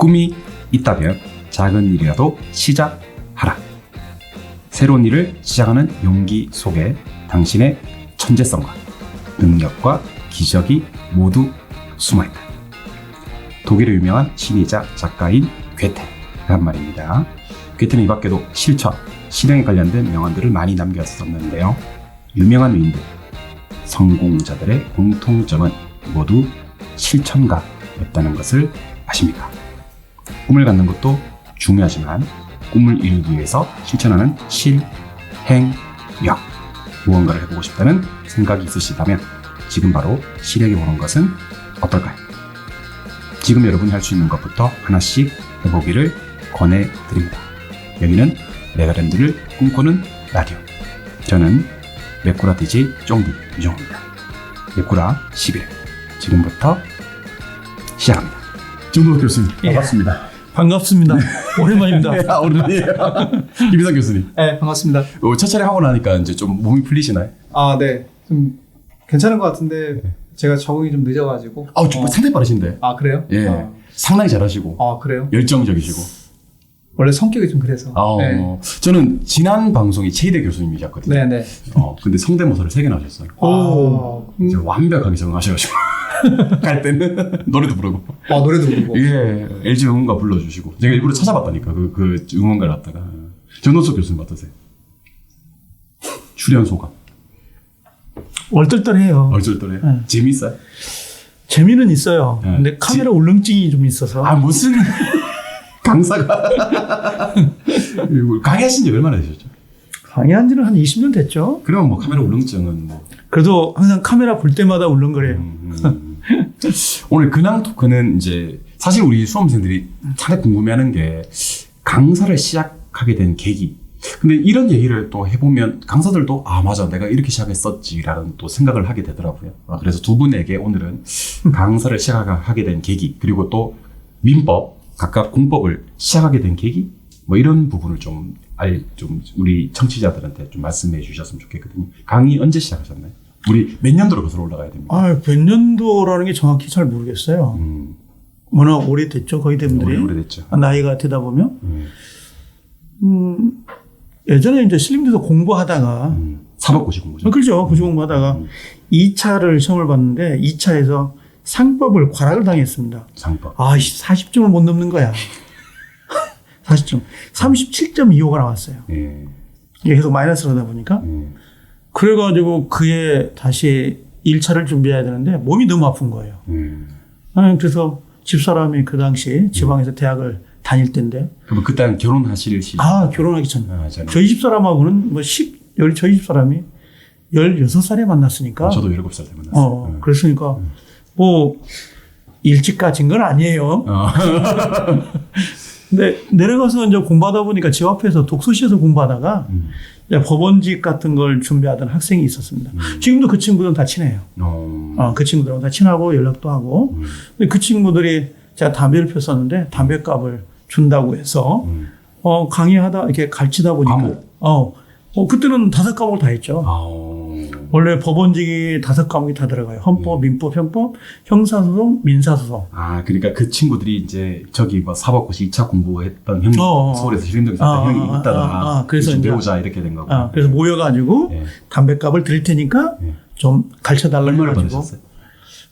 꿈이 있다면 작은 일이라도 시작하라. 새로운 일을 시작하는 용기 속에 당신의 천재성과 능력과 기적이 모두 숨어있다. 독일의 유명한 심리자 작가인 괴테가 한 말입니다. 괴테는 이 밖에도 실천, 실행에 관련된 명언들을 많이 남겼었는데요. 유명한 위인들, 성공자들의 공통점은 모두 실천가였다는 것을 아십니까? 꿈을 갖는 것도 중요하지만 꿈을 이루기 위해서 실천하는 실행력, 무언가를 해보고 싶다는 생각이 있으시다면 지금 바로 실행해보는 것은 어떨까요? 지금 여러분이 할 수 있는 것부터 하나씩 해보기를 권해드립니다. 여기는 레가랜드를 꿈꾸는 라디오. 저는 메꾸라 DJ 쫑디 유정호입니다. 메꾸라 11회 지금부터 시작합니다. 정동욱 교수님 반갑습니다. 반갑습니다. 오랜만입니다. 네, 오랜만이에요. 김희상 교수님. 네, 반갑습니다. 첫 차례 하고 나니까 이제 좀 몸이 풀리시나요? 아, 네. 좀 괜찮은 것 같은데 제가 적응이 좀 늦어가지고. 좀 상당히 빠르신데. 아, 그래요? 예. 상당히 잘하시고. 아, 그래요? 열정적이시고. 원래 성격이 좀 그래서. 네. 저는 지난 방송이 최희대 교수님이셨거든요. 네네. 근데 성대모사를 3개나 하셨어요. 이제 완벽하게 적응하셔가지고. 갈 때는 노래도 부르고. 노래도 부르고. 예, LG 응원가 불러주시고. 제가 일부러 찾아봤다니까, 그 응원가를 갖다가. 전호석 교수님 어떠세요? 출연 소감. 얼떨떨해요. 얼떨떨해. 네. 재밌어요? 재미는 있어요. 네. 근데 카메라 울렁증이 좀 있어서. 무슨 강사가. 강의하신 지 얼마나 되셨죠? 강의한 지는 한 20년 됐죠. 그러면 뭐 카메라 울렁증은 뭐. 그래도 항상 카메라 볼 때마다 울렁거려요. 오늘 근황 토크는 이제 사실 우리 수험생들이 상당히 궁금해하는 게 강사를 시작하게 된 계기. 근데 이런 얘기를 또 해보면 강사들도 맞아 내가 이렇게 시작했었지라는 또 생각을 하게 되더라고요. 그래서 두 분에게 오늘은 강사를 시작하게 된 계기 그리고 또 민법 각각 공법을 시작하게 된 계기 뭐 이런 부분을 좀 우리 청취자들한테 좀 말씀해 주셨으면 좋겠거든요. 강의 언제 시작하셨나요? 우리 몇 년도로 거슬러 올라가야 됩니까? 몇 년도라는 게 정확히 잘 모르겠어요. 워낙 오래됐죠, 거의 대분들이. 오래됐죠. 나이가 되다 보면. 예전에 이제 신림대에서 공부하다가. 사법고시 공부죠. 그렇죠. 고시 공부하다가 2차를 시험을 봤는데 2차에서 상법을 과락을 당했습니다. 상법. 40점을 못 넘는 거야. 40점. 37.25가 나왔어요. 예. 이게 계속 마이너스로 하다 보니까. 그래가지고 그에 다시 1차를 준비해야 되는데 몸이 너무 아픈 거예요. 그래서 집사람이 그 당시 지방에서 대학을 다닐 때인데. 그럼 그때는 결혼하실 시? 결혼하기 전에. 저희 집사람하고는 저희 집사람이 16살에 만났으니까. 저도 17살 때 만났어요. 그랬으니까 일찍 가진 건 아니에요. 근데 내려가서 이제 공부하다 보니까 집 앞에서 독서실에서 공부하다가 법원직 같은 걸 준비하던 학생이 있었습니다. 지금도 그 친구들은 다 친해요. 그 친구들하고 다 친하고 연락도 하고. 근데 그 친구들이 제가 담배를 폈었는데 담배값을 준다고 해서 강의하다 이렇게 가르치다 보니까 그때는 5과목을 다 했죠. 원래 법원직이 5과목이 다 들어가요. 헌법, 민법, 형법, 형사소송, 민사소송. 그러니까 그 친구들이 이제 저기 뭐 사법고시 2차 공부했던 형이 서울에서 신림동에서 했던 형이 있다가 그래서 이제 배우자 이렇게 된 거고. 그래서 모여가지고 담배값을 드릴 테니까 좀 가르쳐달라고 얼마나 해가지고. 받으셨어요?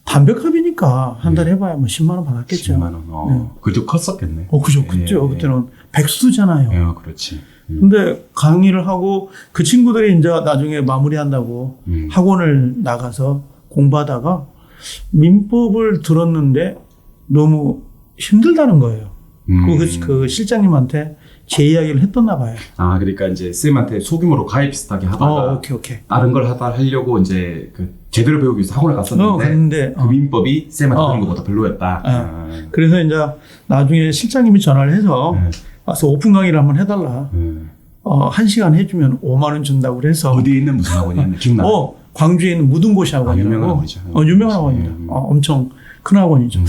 담배값이니까 한 달에 해봐야 10만 원 받았겠죠. 10만 원. 그래도 컸었겠네. 그죠. 그죠. 그때는 백수잖아요. 그렇지. 근데 강의를 하고 그 친구들이 이제 나중에 마무리한다고 학원을 나가서 공부하다가 민법을 들었는데 너무 힘들다는 거예요. 그 실장님한테 제 이야기를 했었나 봐요. 그러니까 이제 쌤한테 소규모로 가입 비슷하게 하다가 오케이. 다른 걸 하려고 이제 제대로 배우기 위해서 학원을 갔었는데 그 민법이 쌤한테 들은 것보다 별로였다. 그래서 이제 나중에 실장님이 전화를 해서 와서 오픈 강의를 한번 해달라. 1시간 해주면 5만 원 준다고 그래서. 어디에 있는 무슨 학원이었나? 기억나요? 광주에 있는 무등고시 학원이라고. 유명한 학원이죠. 유명한 학원입니다. 엄청 큰 학원이죠.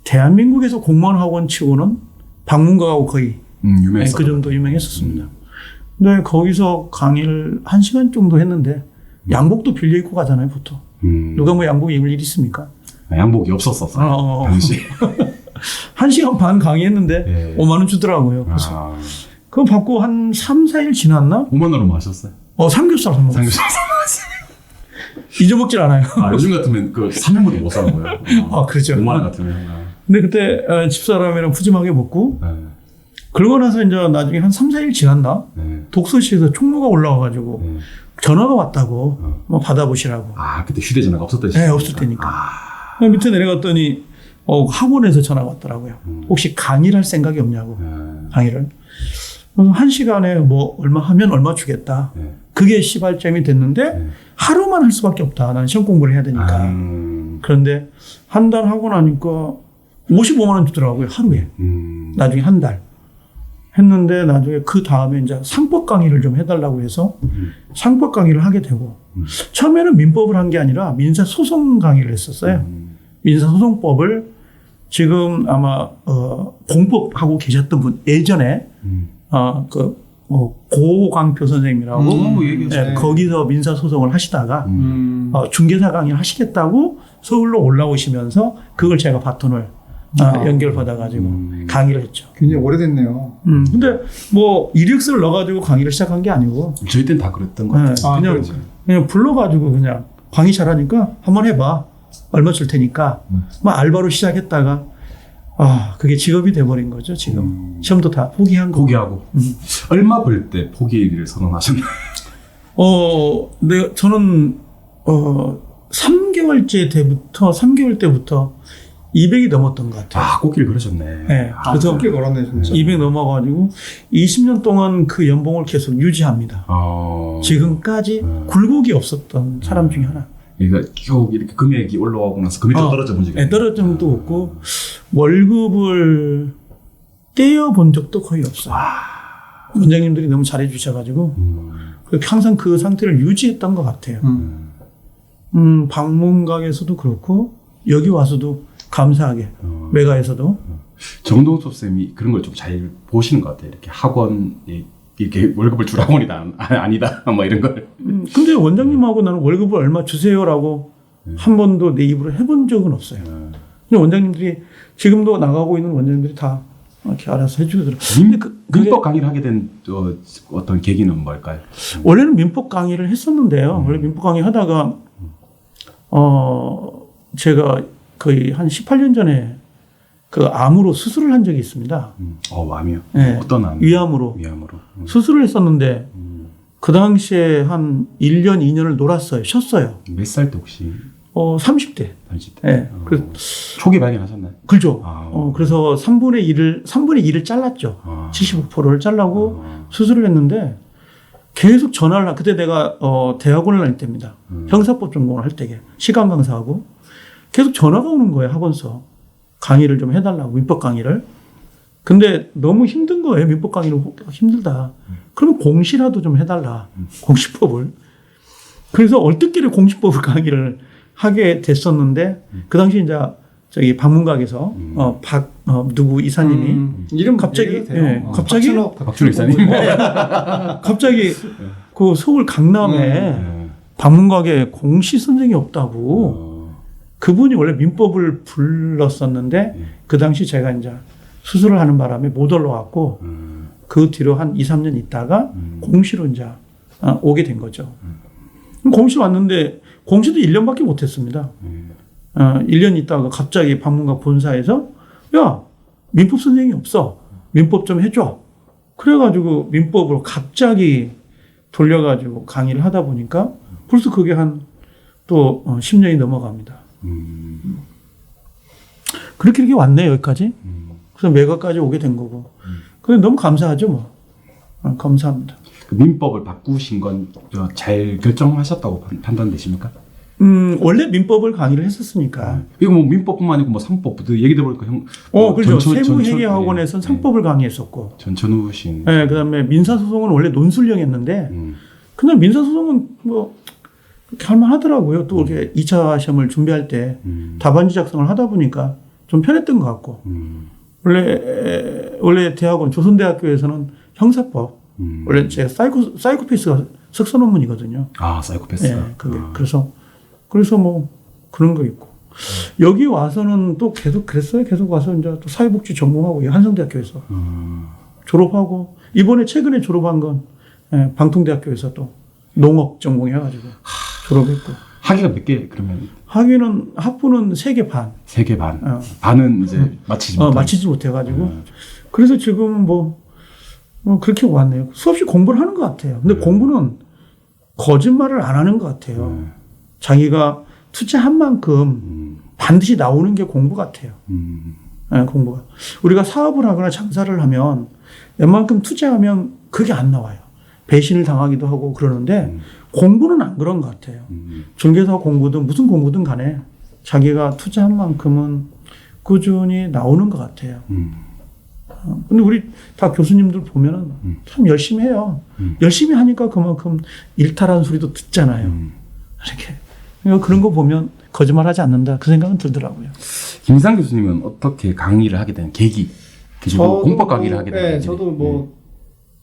대한민국에서 공무원 학원 치고는 방문가하고 거의 그 정도 유명했었습니다. 근데 거기서 강의를 1시간 정도 했는데 양복도 빌려 입고 가잖아요, 보통. 누가 뭐 양복 입을 일 있습니까? 양복이 없었었어. 당시. 1시간 반 강의했는데 예. 5만 원 주더라고요. 그래서 아, 그거 받고 한 3, 4일 지났나? 5만 원으로 마셨어요? 삼겹살 사 먹었어요. 삼겹살. 잊어먹질 않아요. 아, 요즘 같으면 그 3년분도 못 사는 거예요. 아, 그렇죠. 5만 원 같으면. 근데 그때 집사람이랑 푸짐하게 먹고 네. 그러고 나서 이제 나중에 한 3, 4일 지났나? 네. 독서실에서 총무가 올라와가지고 네. 전화가 왔다고 뭐 받아보시라고. 아, 그때 휴대전화가 없었던 네, 없을 때니까. 아, 밑에 내려갔더니 학원에서 전화가 왔더라고요. 혹시 강의를 할 생각이 없냐고. 강의를. 그래서 1시간에 뭐 얼마 하면 얼마 주겠다. 네. 그게 시발점이 됐는데 하루만 할 수밖에 없다. 나는 시험 공부를 해야 되니까. 그런데 한 달 하고 나니까 55만 원 주더라고요. 하루에. 나중에 한 달. 했는데 나중에 그 다음에 이제 상법 강의를 좀 해달라고 해서 상법 강의를 하게 되고 처음에는 민법을 한 게 아니라 민사소송 강의를 했었어요. 민사소송법을 지금 아마 공법하고 계셨던 분 예전에 고광표 선생님이라고 얘기했어요. 거기서 민사소송을 하시다가 중개사 강의를 하시겠다고 서울로 올라오시면서 그걸 제가 바톤을 연결받아가지고 강의를 했죠. 굉장히 오래됐네요. 근데 뭐 이력서를 넣어가지고 강의를 시작한 게 아니고 저희 때는 다 그랬던 것 같아요. 네, 그냥 불러가지고 그냥 강의 잘하니까 한번 해봐. 얼마 줄 테니까 막 알바로 시작했다가 그게 직업이 돼버린 거죠. 지금 시험도 다 포기한 거. 포기하고. 얼마 벌 때 포기를 선언하셨나요? 저는 3개월 때부터 200이 넘었던 것 같아요. 아, 꽃길 걸으셨네. 네, 그래서 꽤 걸었네 진짜. 200 넘어가지고 20년 동안 그 연봉을 계속 유지합니다. 지금까지 굴곡이 없었던 사람 중에 하나. 그러니까 쭉 이렇게 금액이 올라가고 나서 금액이 떨어져 본 적이 네, 떨어진 적도 없고 월급을 떼어본 적도 거의 없어요. 원장님들이 너무 잘해 주셔가지고 항상 그 상태를 유지했던 것 같아요. 방문각에서도 그렇고 여기 와서도 감사하게 외가에서도 정동섭 쌤이 그런 걸 좀 잘 보시는 것 같아요. 이렇게 학원 이렇게 월급을 줄 학원이다 아니다 뭐 이런 걸. 근데 원장님하고 나는 월급을 얼마 주세요라고 한 번도 내 입으로 해본 적은 없어요. 근데 원장님들이 지금도 나가고 있는 원장님들이 다 이렇게 알아서 해주더라고요. 민법 강의를 하게 된 어떤 계기는 뭘까요? 원래는 민법 강의를 했었는데요. 원래 민법 강의 하다가 제가 거의 한 18년 전에 그 암으로 수술을 한 적이 있습니다. 암이요? 네. 어떤 암? 위암으로. 수술을 했었는데 그 당시에 한 1년, 2년을 놀았어요. 쉬었어요. 몇 살 때 혹시? 30대. 30대. 네. 초기 발견하셨나요? 그렇죠. 그래서 3분의 1을 잘랐죠. 75%를 잘라고 수술을 했는데 계속 전화를 그때 내가 대학원을 다닐 때입니다. 형사법 전공을 할 때게 시간 강사하고 계속 전화가 오는 거예요. 학원서 강의를 좀 해달라고 민법 강의를. 근데 너무 힘든 거예요. 민법 강의는 힘들다. 그러면 공시라도 좀 해달라. 공시법을. 그래서 얼뜻결에 공시법을 강의를 하게 됐었는데 그 당시 이제 저기 방문각에서 누구 이사님이 이름 갑자기 박준호 이사님. 갑자기 그 서울 강남에 방문각에 공시 선생이 없다고. 그분이 원래 민법을 불렀었는데 그 당시 제가 이제 수술을 하는 바람에 못 올라왔고 그 뒤로 한 2, 3년 있다가 공시로 이제 오게 된 거죠. 공시 왔는데 공시도 1년밖에 못 했습니다. 1년 있다가 갑자기 방문각 본사에서 야, 민법 선생님이 없어. 민법 좀 해줘. 그래가지고 민법으로 갑자기 돌려가지고 강의를 하다 보니까 벌써 그게 한 또 10년이 넘어갑니다. 그렇게 왔네요, 여기까지. 그래서 매각까지 오게 된 거고. 근데 너무 감사하죠, 뭐. 감사합니다. 그 민법을 바꾸신 건 잘 결정하셨다고 판단되십니까? 원래 민법을 강의를 했었으니까. 이거 뭐 민법뿐만 아니고 뭐 상법도 얘기 들어보니까 그렇죠. 세무회계학원에서는 상법을 강의했었고. 전천후 신. 네, 그 다음에 민사소송은 원래 논술형이었는데, 그냥 민사소송은 뭐, 그렇게 할만하더라고요. 또 이렇게 2차 시험을 준비할 때 답안지 작성을 하다 보니까 좀 편했던 것 같고. 원래 대학원, 조선대학교에서는 형사법. 원래 제가 사이코패스가 석사 논문이거든요. 사이코패스. 네, 그게. 그래서 뭐 그런 거 있고. 여기 와서는 또 계속 그랬어요. 계속 와서 이제 또 사회복지 전공하고 한성대학교에서 졸업하고 이번에 최근에 졸업한 건 방통대학교에서 또 농업 전공해가지고 졸업했고. 학위가 몇 개 그러면? 학위는 학부는 3개 반. 3개 반. 반은 이제 마치지 못해가지고. 그래서 지금 뭐 그렇게 왔네요. 수없이 공부를 하는 것 같아요. 근데 공부는 거짓말을 안 하는 것 같아요. 자기가 투자한 만큼 반드시 나오는 게 공부 같아요. 공부가. 우리가 사업을 하거나 장사를 하면 웬만큼 투자하면 그게 안 나와요. 배신을 당하기도 하고 그러는데 공부는 안 그런 것 같아요. 중개사 공부든 무슨 공부든 간에 자기가 투자한 만큼은 꾸준히 나오는 것 같아요. 근데 우리 다 교수님들 보면은 참 열심히 해요. 열심히 하니까 그만큼 일탈한 소리도 듣잖아요. 이렇게. 그러니까 그런 거 보면 거짓말 하지 않는다. 그 생각은 들더라고요. 김상 교수님은 어떻게 강의를 하게 된 계기? 그리고 공법 강의를 하게 된 계기? 저도 뭐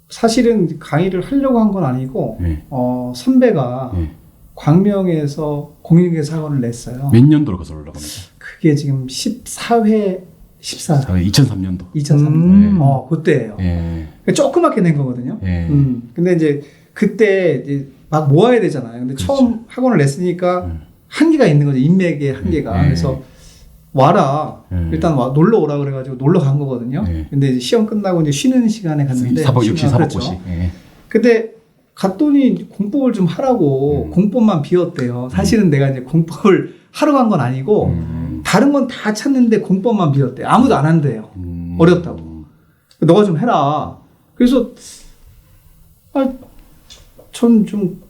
사실은 강의를 하려고 한 건 아니고 선배가 광명에서 공인중개사 학원을 냈어요. 몇 년도로 거슬러 올라갑니까? 그게 지금 14회 2003년도. 2003년. 그때예요. 예. 조그맣게 낸 거거든요. 예. 근데 이제 그때 이제 막 모아야 되잖아요. 근데 그렇죠. 처음 학원을 냈으니까 한계가 있는 거죠. 인맥의 한계가. 그래서 와라. 일단 놀러 오라 그래가지고 놀러 간 거거든요. 근데 이제 시험 끝나고 이제 쉬는 시간에 갔는데. 역시 사법고시. 그렇죠. 예. 근데 갔더니 공법을 좀 하라고 공법만 비웠대요. 사실은 내가 이제 공법을 하러 간 건 아니고 다른 건 다 찾는데 공법만 비웠대. 아무도 안 한대요. 어렵다고. 너가 좀 해라. 그래서 전 좀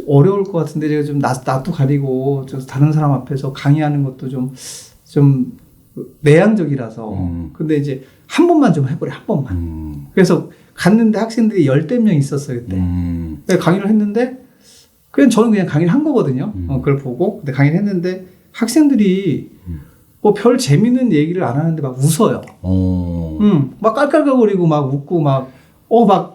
어려울 것 같은데 제가 좀 낯도 가리고 다른 사람 앞에서 강의하는 것도 좀 내향적이라서. 근데 이제 한 번만 좀 해보래. 한 번만. 그래서 갔는데 학생들이 10대 명 있었어요 그때. 그래서 강의를 했는데 저는 그냥 강의를 한 거거든요. 그걸 보고. 근데 강의를 했는데 학생들이 뭐 별 재밌는 얘기를 안 하는데 막 웃어요. 막 깔깔거리고 막 웃고 막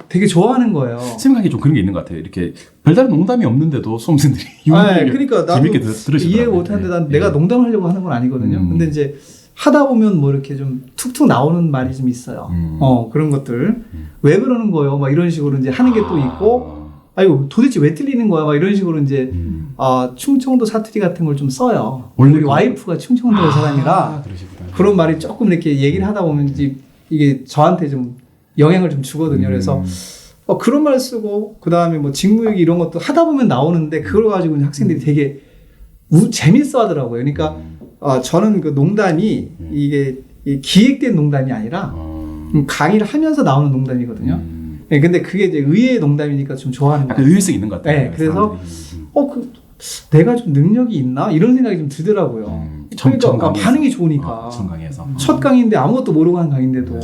되게 좋아하는 거예요. 생각이 좀 그런 게 있는 것 같아요. 이렇게 별다른 농담이 없는데도 수험생들이 그러니까 나도 재밌게 들으시더라고요. 이해 못하는데 난 내가 농담하려고 하는 건 아니거든요. 근데 이제 하다 보면 뭐 이렇게 좀 툭툭 나오는 말이 좀 있어요. 그런 것들. 왜 그러는 거예요? 막 이런 식으로 이제 하는 게 또 있고, 아이고, 도대체 왜 틀리는 거야? 막 이런 식으로 이제, 충청도 사투리 같은 걸 좀 써요. 우리 와이프가 충청도 사람이라, 그런 말이 조금 이렇게 얘기를 하다 보면 이게 저한테 좀 영향을 좀 주거든요. 그래서, 그런 말 쓰고, 그 다음에 뭐 직무유기 이런 것도 하다 보면 나오는데, 그걸 가지고 학생들이 되게 재밌어 하더라고요. 그러니까, 저는 그 농담이 이게 기획된 농담이 아니라 강의를 하면서 나오는 농담이거든요. 근데 그게 이제 의외의 농담이니까 좀 좋아하는 거예요. 약간 의외성 있는 것 같아요. 네, 그래서 내가 좀 능력이 있나 이런 생각이 좀 들더라고요. 그러니까 반응이 좋으니까. 첫 강의인데 아무것도 모르고 하는 강의인데도.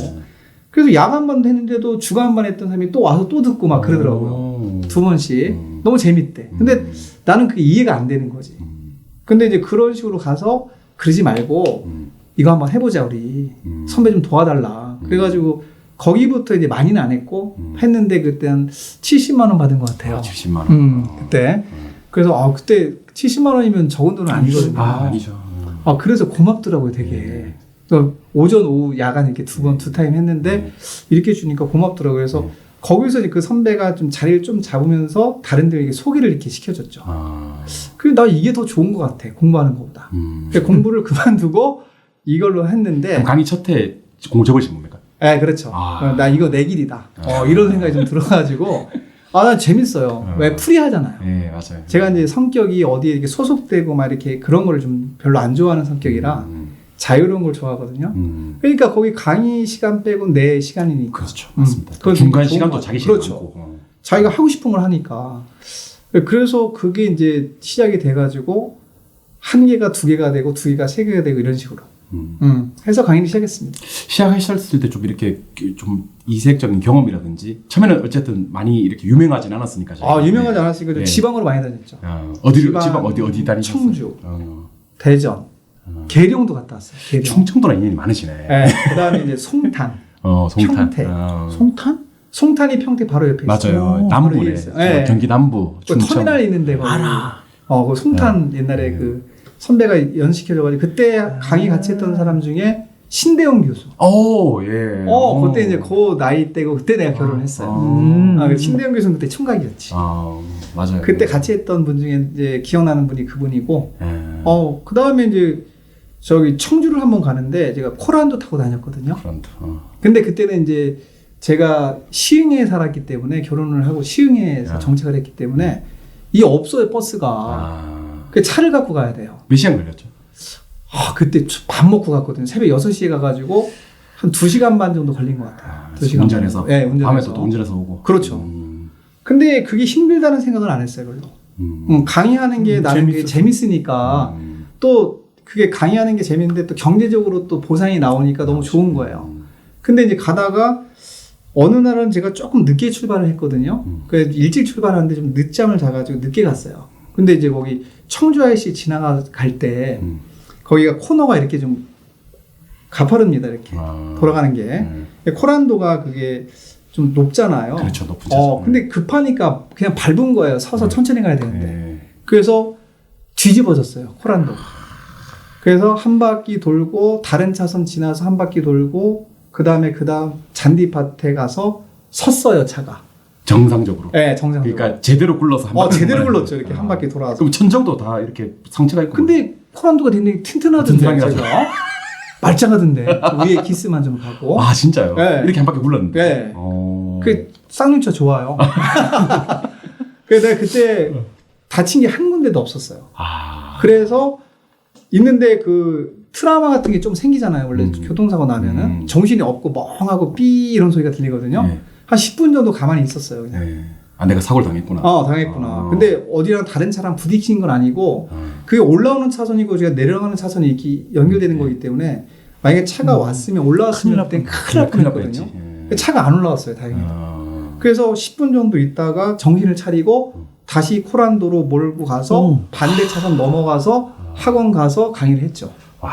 그래서 야간반도 했는데도 주간반 했던 사람이 또 와서 또 듣고 막 그러더라고요. 2번씩. 너무 재밌대. 근데 나는 그게 이해가 안 되는 거지. 근데 이제 그런 식으로 가서 그러지 말고 이거 한번 해보자 우리. 선배 좀 도와달라. 그래가지고 거기부터 이제 많이는 안 했고 했는데 그때 한 70만 원 받은 것 같아요. 70만 원. 그때. 그래서 그때 70만 원이면 적은 돈은 아니거든요. 아니죠. 그래서 고맙더라고요, 되게. 그래서 오전, 오후, 야간 이렇게 두 타임 했는데 이렇게 주니까 고맙더라고요. 그래서 거기서 그 선배가 좀 자리를 좀 잡으면서 다른 데에게 소개를 이렇게 시켜줬죠. 그래서 나 이게 더 좋은 것 같아, 공부하는 것보다. 공부를 그만두고 이걸로 했는데. 그럼 강의 첫 해 공부 적으신 겁니까? 네, 그렇죠. 나 이거 내 길이다. 이런 생각이 좀 들어가지고. 난 재밌어요. 왜 프리하잖아요. 네, 맞아요. 제가 이제 성격이 어디에 이렇게 소속되고 막 이렇게 그런 거를 좀 별로 안 좋아하는 성격이라 자유로운 걸 좋아하거든요. 그러니까 거기 강의 시간 빼고 내 시간이니까. 그렇죠. 맞습니다. 중간 시간도 자기 시간. 그렇죠. 자기가 하고 싶은 걸 하니까. 그래서 그게 이제 시작이 돼가지고 한 개가 두 개가 되고 두 개가 세 개가 되고 이런 식으로. 해서 강의를 시작했습니다. 시작하셨을 때 좀 이렇게 좀 이색적인 경험이라든지 처음에는 어쨌든 많이 이렇게 유명하진 않았으니까. 유명하지 않았으니까 네. 지방으로 많이 다녔죠. 지방 어디 다니셨어요? 청주, 대전, 계룡도 갔다 왔어요. 계룡. 충청도랑 인연이 많으시네. 네. 그다음에 이제 송탄, 송탄. 평택. 송탄? 송탄이 평택 바로 옆에 있어요. 맞아요. 남부에. 네. 경기 남부. 그 터미널 있는데 알아. 그 송탄 옛날에 그 선배가 연식해줘가지고 그때 강의 같이 했던 사람 중에 신대용 교수. 오, 예. 그때 이제 그 나이 때고 그때 내가 결혼했어요. 신대용 교수는 그때 총각이었지. 맞아요. 그때 같이 했던 분 중에 이제 기억나는 분이 그분이고, 예. 그 다음에 이제 저기 청주를 한번 가는데 제가 코란도 타고 다녔거든요. 그런다. 근데 그때는 이제 제가 시흥에 살았기 때문에 결혼을 하고 시흥에서 정착을 했기 때문에 이 없어요 버스가. 그 차를 갖고 가야 돼요. 몇 시간 걸렸죠? 그때 밥 먹고 갔거든요. 새벽 6시에 가가지고 한 2시간 반 정도 걸린 것 같아요. 2시간 운전해서? 네, 운전해서. 밤에 또 운전해서 오고? 그렇죠. 근데 그게 힘들다는 생각은 안 했어요, 별로. 강의하는 게 나는 게 재밌으니까 또 그게 강의하는 게 재밌는데 또 경제적으로 또 보상이 나오니까 너무 좋은 거예요. 근데 이제 가다가 어느 날은 제가 조금 늦게 출발을 했거든요. 그래서 일찍 출발하는데 좀 늦잠을 자가지고 늦게 갔어요. 근데 이제 거기 청주 IC 지나갈 때 거기가 코너가 이렇게 좀 가파릅니다. 이렇게 돌아가는 게. 코란도가 그게 좀 높잖아요. 그렇죠. 높은 차선. 근데 급하니까 그냥 밟은 거예요. 서서 천천히 가야 되는데. 네. 그래서 뒤집어졌어요. 코란도. 그래서 한 바퀴 돌고 다른 차선 지나서 한 바퀴 돌고 그다음 잔디밭에 가서 섰어요. 차가. 정상적으로. 네, 정상적으로. 그러니까 제대로 굴러서 한 바퀴. 제대로 굴렀죠. 이렇게 한 바퀴 돌아서. 그럼 천정도 다 이렇게 상처가 있고. 근데 코란도가 굉장히 튼튼하던데. 제가. 말짱하던데. 위에 기스만 좀 가고. 진짜요? 네. 이렇게 한 바퀴 굴렀는데. 네. 그 쌍용차 좋아요. 그래서 내가 그때 다친 게 한 군데도 없었어요. 그래서 있는데 그 트라우마 같은 게 좀 생기잖아요. 원래 교통사고 나면은 정신이 없고 멍하고 삐 이런 소리가 들리거든요. 네. 한 10분 정도 가만히 있었어요. 그냥. 네. 내가 사고를 당했구나. 당했구나. 근데 어디랑 다른 차랑 부딪힌 건 아니고 그게 올라오는 차선이고 제가 내려가는 차선이 이렇게 연결되는 거기 때문에 만약에 차가 왔으면 올라왔으면 그때 큰일 날 뻔했거든요. 차가 안 올라왔어요. 다행히. 그래서 10분 정도 있다가 정신을 차리고 다시 코란도로 몰고 가서 반대 차선 넘어가서 학원 가서 강의를 했죠. 와,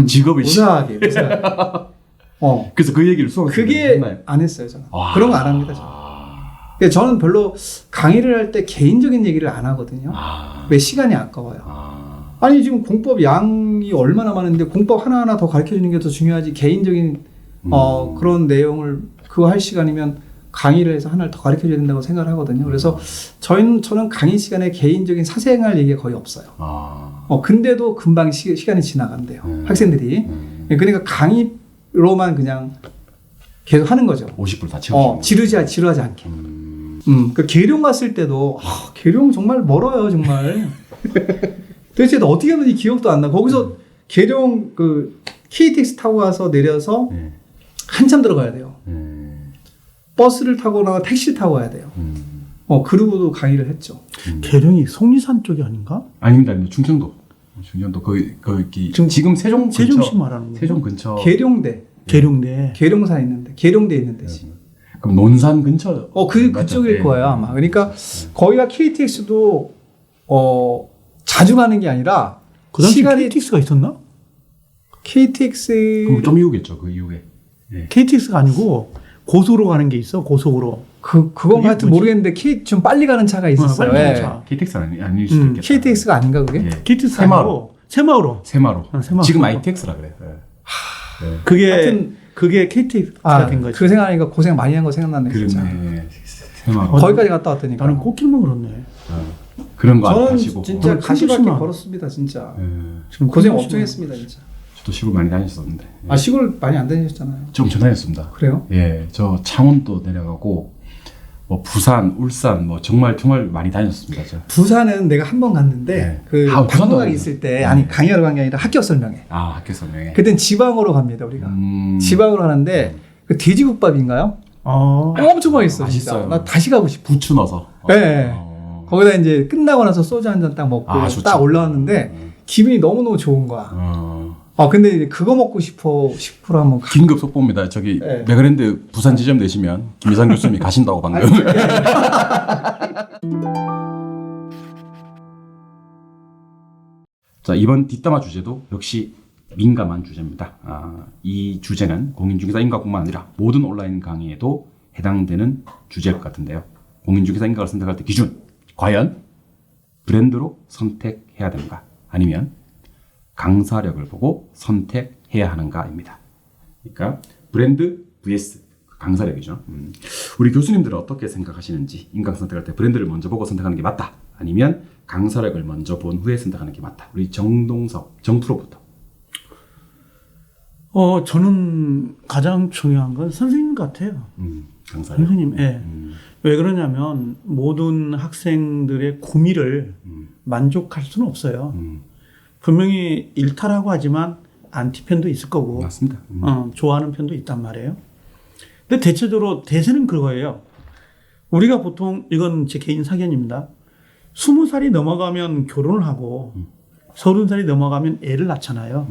직업이 무사하게. 그래서 그 얘기를 수업 그게 했나요? 안 했어요. 저는. 그런 거 안 합니다. 저는. 저는 별로 강의를 할 때 개인적인 얘기를 안 하거든요. 왜 시간이 아까워요. 아니 지금 공법 양이 얼마나 많은데 공법 하나하나 더 가르쳐주는 게 더 중요하지 개인적인 그런 내용을 그거 할 시간이면 강의를 해서 하나를 더 가르쳐줘야 된다고 생각을 하거든요. 그래서 저는 강의 시간에 개인적인 사생활 얘기가 거의 없어요. 근데도 금방 시간이 지나간대요. 학생들이. 그러니까 강의로만 그냥 계속 하는 거죠. 50분 다 채우시는 지루하지 않게. 그 계룡 갔을 때도 계룡 정말 멀어요, 정말. 도대체 어떻게 하는지 기억도 안 나. 거기서 계룡 그 KTX 타고 가서 내려서 한참 들어가야 돼요. 버스를 타거나 택시를 타고 가야 돼요. 그러고도 강의를 했죠. 계룡이 속리산 쪽이 아닌가? 아닙니다. 충청도 거기 지금 세종 근처. 세종시 말하는 거. 세종 근처. 계룡대. 계룡산 있는데 계룡대 있는 데지. 그럼 논산 근처. 그쪽일 거예요 아마. 그러니까 거기가 KTX도 자주 가는 게 아니라 그 당시 KTX가 있었나? KTX 그럼 좀 이후겠죠. 그 이후에. 네. KTX가 아니고 고속으로 가는 게 있어. 고속으로. 그건 하여튼 모르겠는데 좀 빨리 가는 차가 있었어요. 빨리 가는 차. KTX는 아닐 수도 있겠다. KTX가 아닌가 그게? KTX 새마로. 새마로. 지금 ITX라 그래. 그게 KTX가 된 거지. 그 생각하니까 고생 많이 한 거 생각나네. 진짜. 새마로. 거기까지 갔다 왔더니까. 나는 꽃길만 걸었네. 그런 거 안 저는 하시고. 진짜 가시밭길 걸었습니다. 진짜. 지금 고생 엄청 했습니다. 진짜. 저도 시골 많이 다녔었는데. 시골 많이 안 다니셨잖아요. 좀 다녔습니다. 그래요? 예, 저 창원도 내려가고 뭐 부산, 울산 뭐 정말 많이 다녔습니다. 부산은 내가 한 번 갔는데 그 방송국 있을 때 강의하러 간 게 아니라 학교 설명회. 학교 설명회. 그땐 지방으로 갑니다 우리가. 지방으로 가는데 그 돼지국밥인가요? 엄청 맛있어. 맛있어요. 나 다시 가고 싶어. 부추 넣어서. 네. 거기다 이제 끝나고 나서 소주 한 잔 딱 먹고 딱 올라왔는데 기분이 너무너무 좋은 거야. 근데 이제 그거 먹고 싶으라면 긴급 속보입니다. 저기 메가랜드 부산 지점 되시면 김희상 교수님이 가신다고 방금. 자, 이번 뒷담화 주제도 역시 민감한 주제입니다. 이 주제는 공인중개사 인가뿐만 아니라 모든 온라인 강의에도 해당되는 주제일 것 같은데요. 공인중개사 인가를 선택할 때 기준, 과연 브랜드로 선택해야 되는가? 아니면 강사력을 보고 선택해야 하는가입니다. 그러니까 브랜드 vs 강사력이죠. 우리 교수님들은 어떻게 생각하시는지, 인강 선택할 때 브랜드를 먼저 보고 선택하는 게 맞다, 아니면 강사력을 먼저 본 후에 선택하는 게 맞다. 우리 정동석, 정프로부터. 저는 가장 중요한 건 선생님 같아요. 강사력. 선생님, 예. 왜 그러냐면 모든 학생들의 고미를 만족할 수는 없어요. 분명히 일타라고 하지만 안티편도 있을 거고, 맞습니다. 좋아하는 편도 있단 말이에요. 근데 대체적으로 대세는 그거예요. 우리가 보통, 이건 제 개인 사견입니다. 20살이 넘어가면 결혼을 하고 30살이 넘어가면 애를 낳잖아요.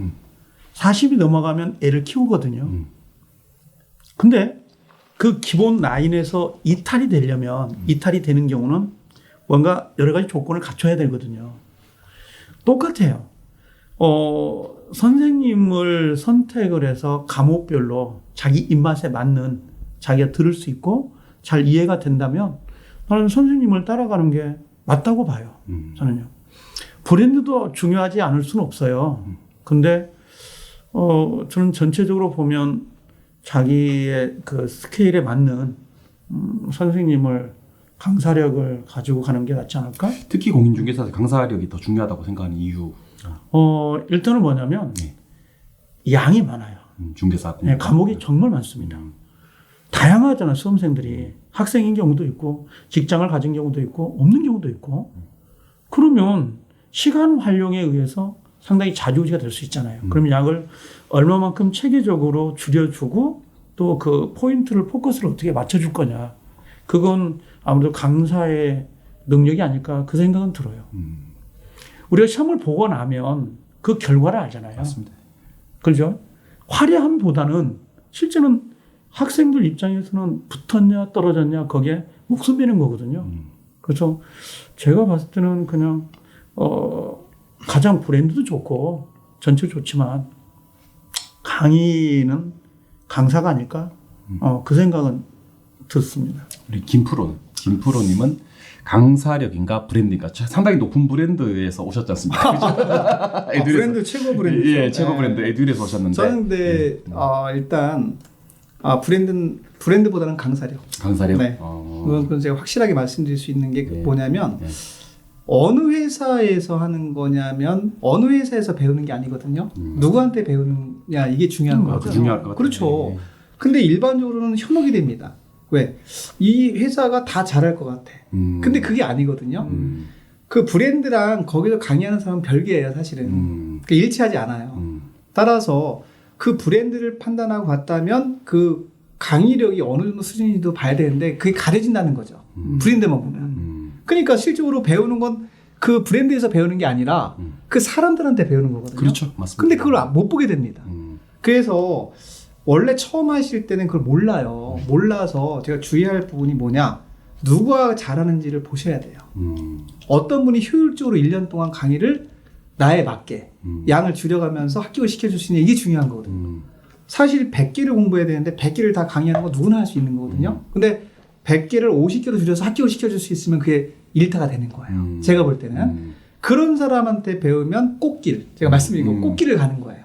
40이 넘어가면 애를 키우거든요. 근데 그 기본 라인에서 이탈이 되려면, 이탈이 되는 경우는 뭔가 여러 가지 조건을 갖춰야 되거든요. 똑같아요. 선생님을 선택을 해서 과목별로 자기 입맛에 맞는, 자기가 들을 수 있고 잘 이해가 된다면 나는 선생님을 따라가는 게 맞다고 봐요. 저는요. 브랜드도 중요하지 않을 수는 없어요. 근데 저는 전체적으로 보면 자기의 그 스케일에 맞는 선생님을, 강사력을 가지고 가는 게 낫지 않을까? 특히 공인중개사에서 강사력이 더 중요하다고 생각하는 이유. 일단은 뭐냐면 양이 많아요. 중개사. 네, 과목이 정말 많습니다. 다양하잖아요. 수험생들이. 학생인 경우도 있고 직장을 가진 경우도 있고 없는 경우도 있고. 그러면 시간 활용에 의해서 상당히 좌지우지가 될 수 있잖아요. 그럼 약을 얼마만큼 체계적으로 줄여주고 또 그 포인트를, 포커스를 어떻게 맞춰줄 거냐. 그건 아무래도 강사의 능력이 아닐까, 그 생각은 들어요. 우리가 시험을 보고 나면 그 결과를 알잖아요. 맞습니다. 그렇죠? 화려함보다는 실제는 학생들 입장에서는 붙었냐 떨어졌냐 거기에 목숨 베는 거거든요. 그래서 제가 봤을 때는 그냥 가장 브랜드도 좋고 전체 좋지만 강의는 강사가 아닐까? 그 생각은 듣습니다. 우리 김프로님은 강사력인가 브랜드인가, 상당히 높은 브랜드에서 오셨지 않습니까? 그렇죠? 브랜드 최고 브랜드. 예, 최고 브랜드 에듀에서 오셨는데. 저는 근데 일단 브랜드보다는 강사력. 강사력. 네. 그건 제가 확실하게 말씀드릴 수 있는 게 뭐냐면 어느 회사에서 하는 거냐면 어느 회사에서 배우는 게 아니거든요. 누구한테 배우느냐, 이게 중요한 거죠. 중요할 것 같아요. 그렇죠. 근데 일반적으로는 현혹이 됩니다. 왜? 이 회사가 다 잘할 것 같아. 근데 그게 아니거든요. 그 브랜드랑 거기서 강의하는 사람은 별개예요, 사실은. 그러니까 일치하지 않아요. 따라서 그 브랜드를 판단하고 갔다면 그 강의력이 어느 정도 수준인지도 봐야 되는데 그게 가려진다는 거죠. 브랜드만 보면. 그러니까 실질적으로 배우는 건 그 브랜드에서 배우는 게 아니라 그 사람들한테 배우는 거거든요. 그렇죠. 맞습니다. 근데 그걸 못 보게 됩니다. 그래서 원래 처음 하실 때는 그걸 몰라요. 몰라서 제가 주의할 부분이 뭐냐, 누가 잘하는지를 보셔야 돼요. 어떤 분이 효율적으로 1년 동안 강의를 나에 맞게 양을 줄여가면서 합격을 시켜줄 수 있는, 이게 중요한 거거든요. 사실 100개를 공부해야 되는데 100개를 다 강의하는 건 누구나 할 수 있는 거거든요. 근데 100개를 50개로 줄여서 합격을 시켜줄 수 있으면 그게 일타가 되는 거예요. 제가 볼 때는. 그런 사람한테 배우면 꽃길, 제가 말씀드린 거 꽃길을 가는 거예요.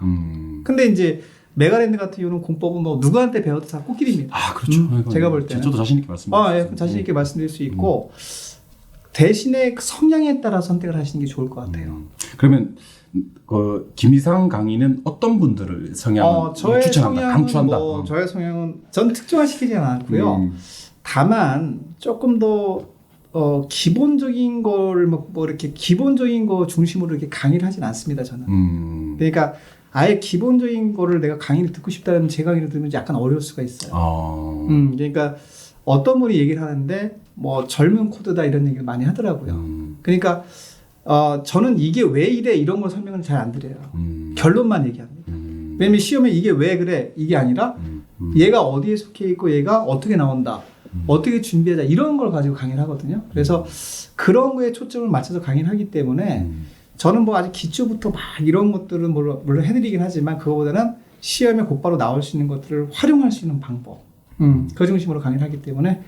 근데 이제 메가랜드 같은 경우는 공법은 뭐 누구한테 배워도 다 꽃길입니다. 그렇죠. 제가 볼 때는. 저도 자신 있게 말씀드립니다. 예, 자신 있게 말씀드릴 수 있고 대신에 그 성향에 따라 선택을 하시는 게 좋을 것 같아요. 그러면 그 김이상 강의는 어떤 분들을 성향을 저의 추천한다, 성향은 강추한다? 저의 성향은 전 특정화시키지 않았고요. 다만 조금 더 기본적인 걸 뭐 이렇게 기본적인 거 중심으로 이렇게 강의를 하진 않습니다, 저는. 그러니까 아예 기본적인 거를 내가 강의를 듣고 싶다면 제 강의를 들으면 약간 어려울 수가 있어요. 그러니까 어떤 분이 얘기를 하는데 뭐 젊은 코드다 이런 얘기를 많이 하더라고요. 그러니까 저는 이게 왜 이래 이런 걸 설명을 잘 안 드려요. 결론만 얘기합니다. 왜냐면 시험에 이게 왜 그래 이게 아니라 얘가 어디에 속해 있고 얘가 어떻게 나온다, 어떻게 준비하자, 이런 걸 가지고 강의를 하거든요. 그래서 그런 거에 초점을 맞춰서 강의를 하기 때문에 저는 뭐 아직 기초부터 막 이런 것들은 물론 해드리긴 하지만 그거보다는 시험에 곧바로 나올 수 있는 것들을 활용할 수 있는 방법, 그 중심으로 강의를 하기 때문에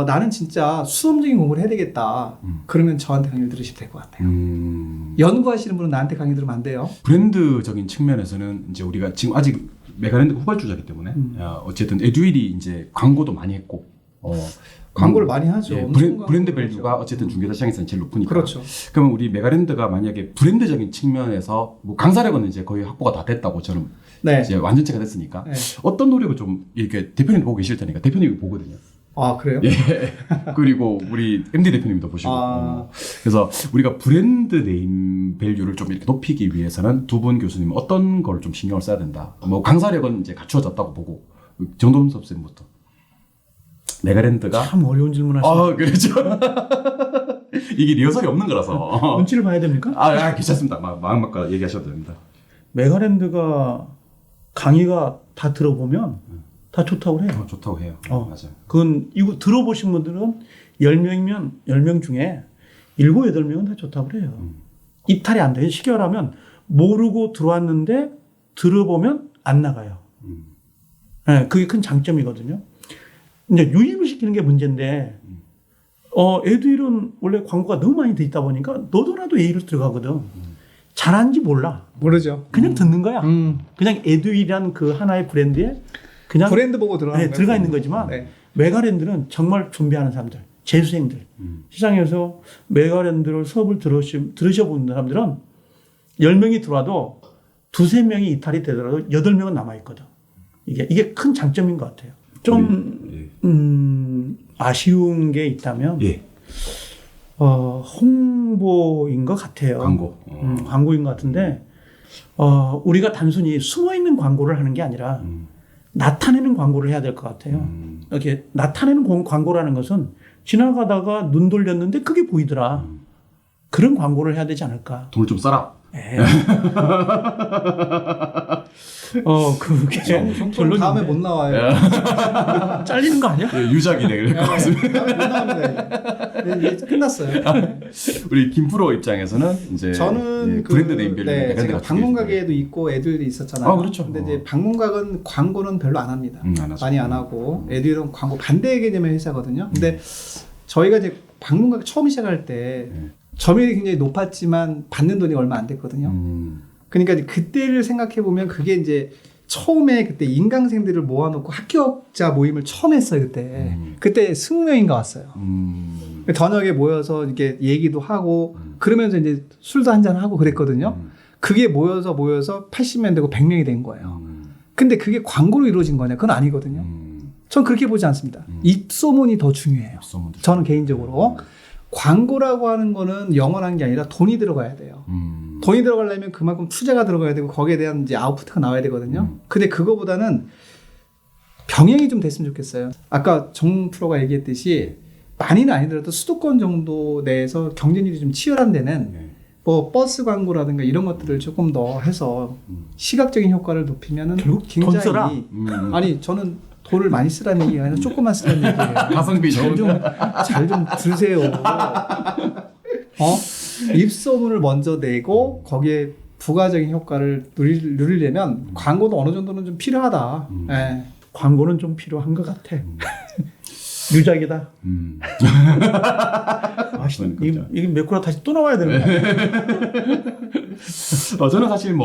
나는 진짜 수험적인 공부를 해야 되겠다. 그러면 저한테 강의를 들으시면 될 것 같아요. 연구하시는 분은 나한테 강의 들으면 안 돼요. 브랜드적인 측면에서는 이제 우리가 지금 아직 메가랜드가 후발주자이기 때문에 어쨌든 에듀윌이 이제 광고도 많이 했고 광고를 많이 하죠. 예, 엄청 브랜드 광고를 밸류가 하죠. 어쨌든 중개사 시장에서는 제일 높으니까. 그렇죠. 그러면 우리 메가랜드가 만약에 브랜드적인 측면에서 뭐 강사력은 이제 거의 확보가 다 됐다고 저는 네. 이제 완전체가 됐으니까 네. 어떤 노력을 좀 이렇게 대표님 보고 계실 테니까 대표님이 보거든요. 아, 그래요? 예. 그리고 우리 MD 대표님도 보시고. 그래서 우리가 브랜드 네임 밸류를 좀 이렇게 높이기 위해서는 두 분 교수님 어떤 걸 좀 신경을 써야 된다. 뭐 강사력은 이제 갖추어졌다고 보고 정동섭 쌤부터. 메가랜드가 참 어려운 질문 하시네요. 그렇죠. 이게 리허설이 없는 거라서. 눈치를 봐야 됩니까? 괜찮습니다. 마음 먹고 얘기하셔도 됩니다. 메가랜드가 강의가 다 들어보면 다 좋다고 해요. 좋다고 해요. 맞아요. 그건 이거 들어보신 분들은 10명이면 10명 중에 7, 8명은 다 좋다고 그래요. 이탈이 안 돼요. 쉽게 말하면 모르고 들어왔는데 들어보면 안 나가요. 네, 그게 큰 장점이거든요. 이제 유입을 시키는 게 문제인데 에듀윌은 원래 광고가 너무 많이 돼 있다 보니까 너도 나도 A로 들어가거든. 잘하는지 몰라. 모르죠. 그냥 듣는 거야. 그냥 에듀윌이라는 그 하나의 브랜드에 그냥 브랜드 보고 들어가는 거예요. 들어가 있는 거지만 네. 메가랜드는 정말 준비하는 사람들, 재수생들. 시장에서 메가랜드를 수업을 들으셔본 사람들은 10명이 들어와도 2, 3명이 이탈이 되더라도 8명은 남아있거든. 이게 큰 장점인 것 같아요. 좀 아쉬운 게 있다면 홍보인 것 같아요. 광고인 것 같은데 우리가 단순히 숨어있는 광고를 하는 게 아니라 나타내는 광고를 해야 될 것 같아요. 이렇게 나타내는 광고라는 것은 지나가다가 눈 돌렸는데 그게 보이더라. 그런 광고를 해야 되지 않을까. 돈을 좀 써라. 그게 결론인데. 다음에 못 나와요. 잘리는 거 아니야? 유작이 될 것 같습니다. 다음에 못 나옵니다. 이제 끝났어요. 우리 김프로 입장에서는 이제 저는 브랜드 네임 밸류 제가 방문가게도 있고 에듀윌이 있었잖아요. 그렇죠. 근데 이제 방문각은 광고는 별로 안 합니다. 안 하죠. 많이 안 하고 에듀윌은 광고 반대 개념의 회사거든요. 근데 저희가 이제 방문각 처음 시작할 때 점유율이 굉장히 높았지만 받는 돈이 얼마 안 됐거든요. 그러니까 이제 그때를 생각해 보면 그게 이제 처음에 그때 인강생들을 모아놓고 합격자 모임을 처음 했어요. 그때 20명인가 왔어요. 저녁에 모여서 이렇게 얘기도 하고 그러면서 이제 술도 한잔 하고 그랬거든요. 그게 모여서 80명 되고 100명이 된 거예요. 근데 그게 광고로 이루어진 거냐? 그건 아니거든요. 전 그렇게 보지 않습니다. 입소문이 더 중요해요. 저는 개인적으로. 광고라고 하는 거는 영원한 게 아니라 돈이 들어가야 돼요. 돈이 들어가려면 그만큼 투자가 들어가야 되고 거기에 대한 이제 아웃풋가 나와야 되거든요. 근데 그거보다는 병행이 좀 됐으면 좋겠어요. 아까 정 프로가 얘기했듯이 많이는 아니더라도 수도권 정도 내에서 경쟁률이 좀 치열한 데는 뭐 버스 광고라든가 이런 것들을 조금 더 해서 시각적인 효과를 높이면은 결국 돈 써라. 아니 저는 돈을 많이 쓰라는 얘기가 아니라 조금만 쓰라는 얘기예요. 가성비 잘 좀 드세요. 입소문을 먼저 내고 거기에 부가적인 효과를 누리려면 광고도 어느 정도는 좀 필요하다. 네. 광고는 좀 필요한 것 같아. 유작이다. 이게 매꾸라 다시 또 나와야 되는 거야. 저는 사실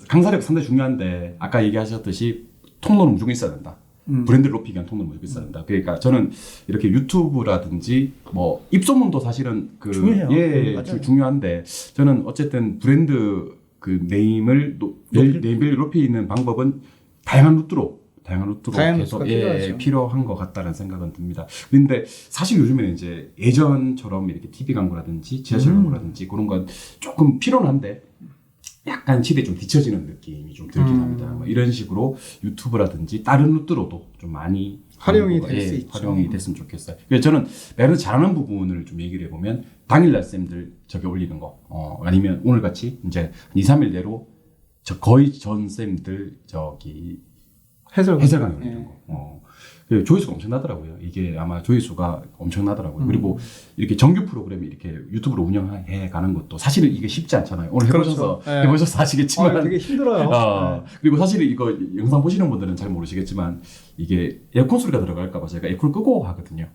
강사력 상당히 중요한데 아까 얘기하셨듯이 통로는 무조건 있어야 된다. 브랜드를 높이기 위한 통로는 무조건 있어야 된다. 그러니까 저는 이렇게 유튜브라든지 입소문도 사실은 중요해요. 중요한데 저는 어쨌든 브랜드 네임을 네임을 높이는 방법은 다양한 루트로 계속 필요한 것 같다는 생각은 듭니다. 그런데 사실 요즘에는 이제 예전처럼 이렇게 TV 광고라든지 지하철 광고라든지 그런 건 조금 필요는 한데 약간 시대에 좀 뒤처지는 느낌이 좀 들긴 합니다. 이런 식으로 유튜브라든지 다른 루트로도 좀 많이 활용이 될 수 있죠. 활용이 됐으면 좋겠어요. 그래서 저는 매번 잘하는 부분을 좀 얘기를 해보면 당일날 쌤들 저기 올리는 거, 아니면 오늘 같이 이제 2, 3일 내로 거의 전 쌤들 저기 해설 강의 올리는 거. 조회수가 엄청나더라고요. 이게 아마 조회수가 엄청나더라고요. 그리고 이렇게 정규 프로그램이 이렇게 유튜브로 운영해 가는 것도 사실은 이게 쉽지 않잖아요. 오늘 해보셔서 그렇죠. 네. 해보셔서 아시겠지만 되게 힘들어요. 네. 그리고 사실 이거 영상 보시는 분들은 잘 모르시겠지만 이게 에어컨 소리가 들어갈까봐 제가 에어컨을 끄고 하거든요.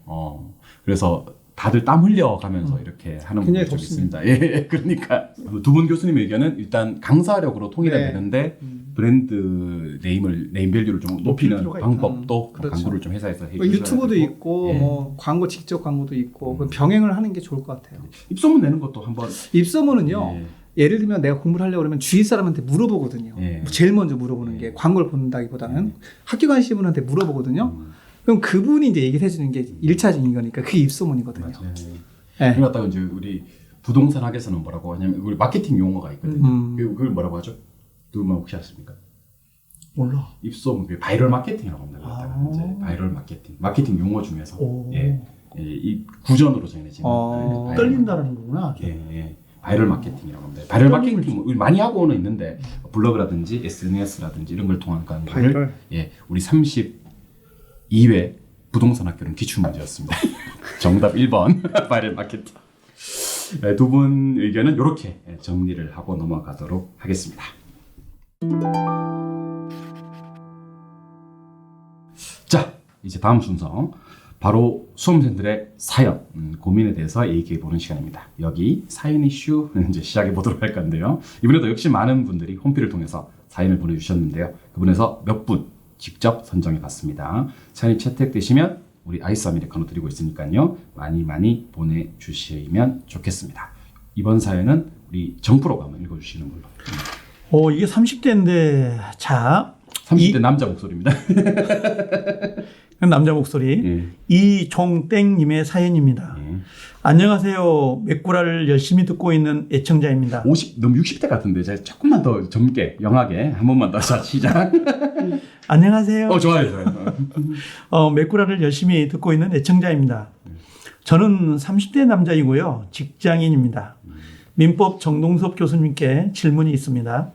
그래서 다들 땀 흘려가면서 이렇게 하는 굉장히 분들이 좀 있습니다. 예, 그러니까 두 분 교수님의 의견은 일단 강사력으로 통일해야 네. 되는데 브랜드 네임밸류를 좀 높이는 필요가 방법도 그렇죠. 광고를 좀 회사에서 해주셔야 유튜브도 되고. 있고 예. 뭐 광고 직접 광고도 있고 그 병행을 하는 게 좋을 것 같아요. 입소문 내는 것도 한번 입소문은요. 예. 예를 들면 내가 공부를 하려고 그러면 주위 사람한테 물어보거든요. 예. 제일 먼저 물어보는 예. 게 광고를 본다기보다는 학교 가시는 분한테 물어보거든요. 그럼 그분이 이제 얘기를 해주는 게 1차적인 거니까 그게 입소문이거든요. 맞아요. 예. 그걸 갖다가 이제 우리 부동산 학에서는 뭐라고 하냐면 우리 마케팅 용어가 있거든요. 그걸 뭐라고 하죠? 두 분 혹시 아십니까? 몰라. 입소문, 바이럴 마케팅이라고 합니다. 그렇다가 이제 바이럴 마케팅 용어 중에서 오. 이 구전으로 정해지는 바이럴 떨린다는 거구나. 바이럴 마케팅이라고 합니다. 바이럴 마케팅 우리 많이 하고는 있는데 블로그라든지 SNS라든지 이런 걸 통한 거를 바이럴. 우리 32회 부동산 학교는 기출 문제였습니다. 정답 1번 바이럴 마케팅. 두 분 의견은 이렇게 정리를 하고 넘어가도록 하겠습니다. 자, 이제 다음 순서 바로 수험생들의 사연, 고민에 대해서 얘기해 보는 시간입니다. 여기 사연 이슈 이제 시작해 보도록 할 건데요. 이번에도 역시 많은 분들이 홈피를 통해서 사연을 보내주셨는데요. 그분에서 몇 분 직접 선정해 봤습니다. 사연이 채택되시면 우리 아이스 아메리카노 드리고 있으니까요. 많이 보내주시면 좋겠습니다. 이번 사연은 우리 정프로가 한번 읽어주시는 걸로. 이게 30대인데 자 30대 남자 목소리입니다. 남자 목소리 이종땡님의 사연입니다. 안녕하세요. 맥구라를 열심히 듣고 있는 애청자입니다. 너무 60대 같은데 제가 조금만 더 젊게 영하게 한 번만 더 자 시작. 안녕하세요. 좋아요. 맥구라를 열심히 듣고 있는 애청자입니다. 저는 30대 남자이고요. 직장인입니다. 민법 정동섭 교수님께 질문이 있습니다.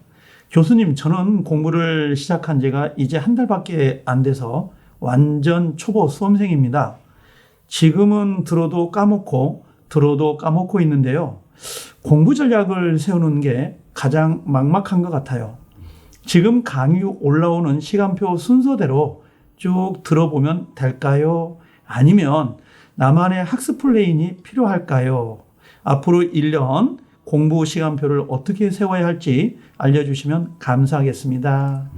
교수님, 저는 공부를 시작한 지가 이제 한 달밖에 안 돼서 완전 초보 수험생입니다. 지금은 들어도 까먹고 있는데요. 공부 전략을 세우는 게 가장 막막한 것 같아요. 지금 강의 올라오는 시간표 순서대로 쭉 들어보면 될까요? 아니면 나만의 학습 플랜이 필요할까요? 앞으로 1년 공부 시간표를 어떻게 세워야 할지 알려주시면 감사하겠습니다.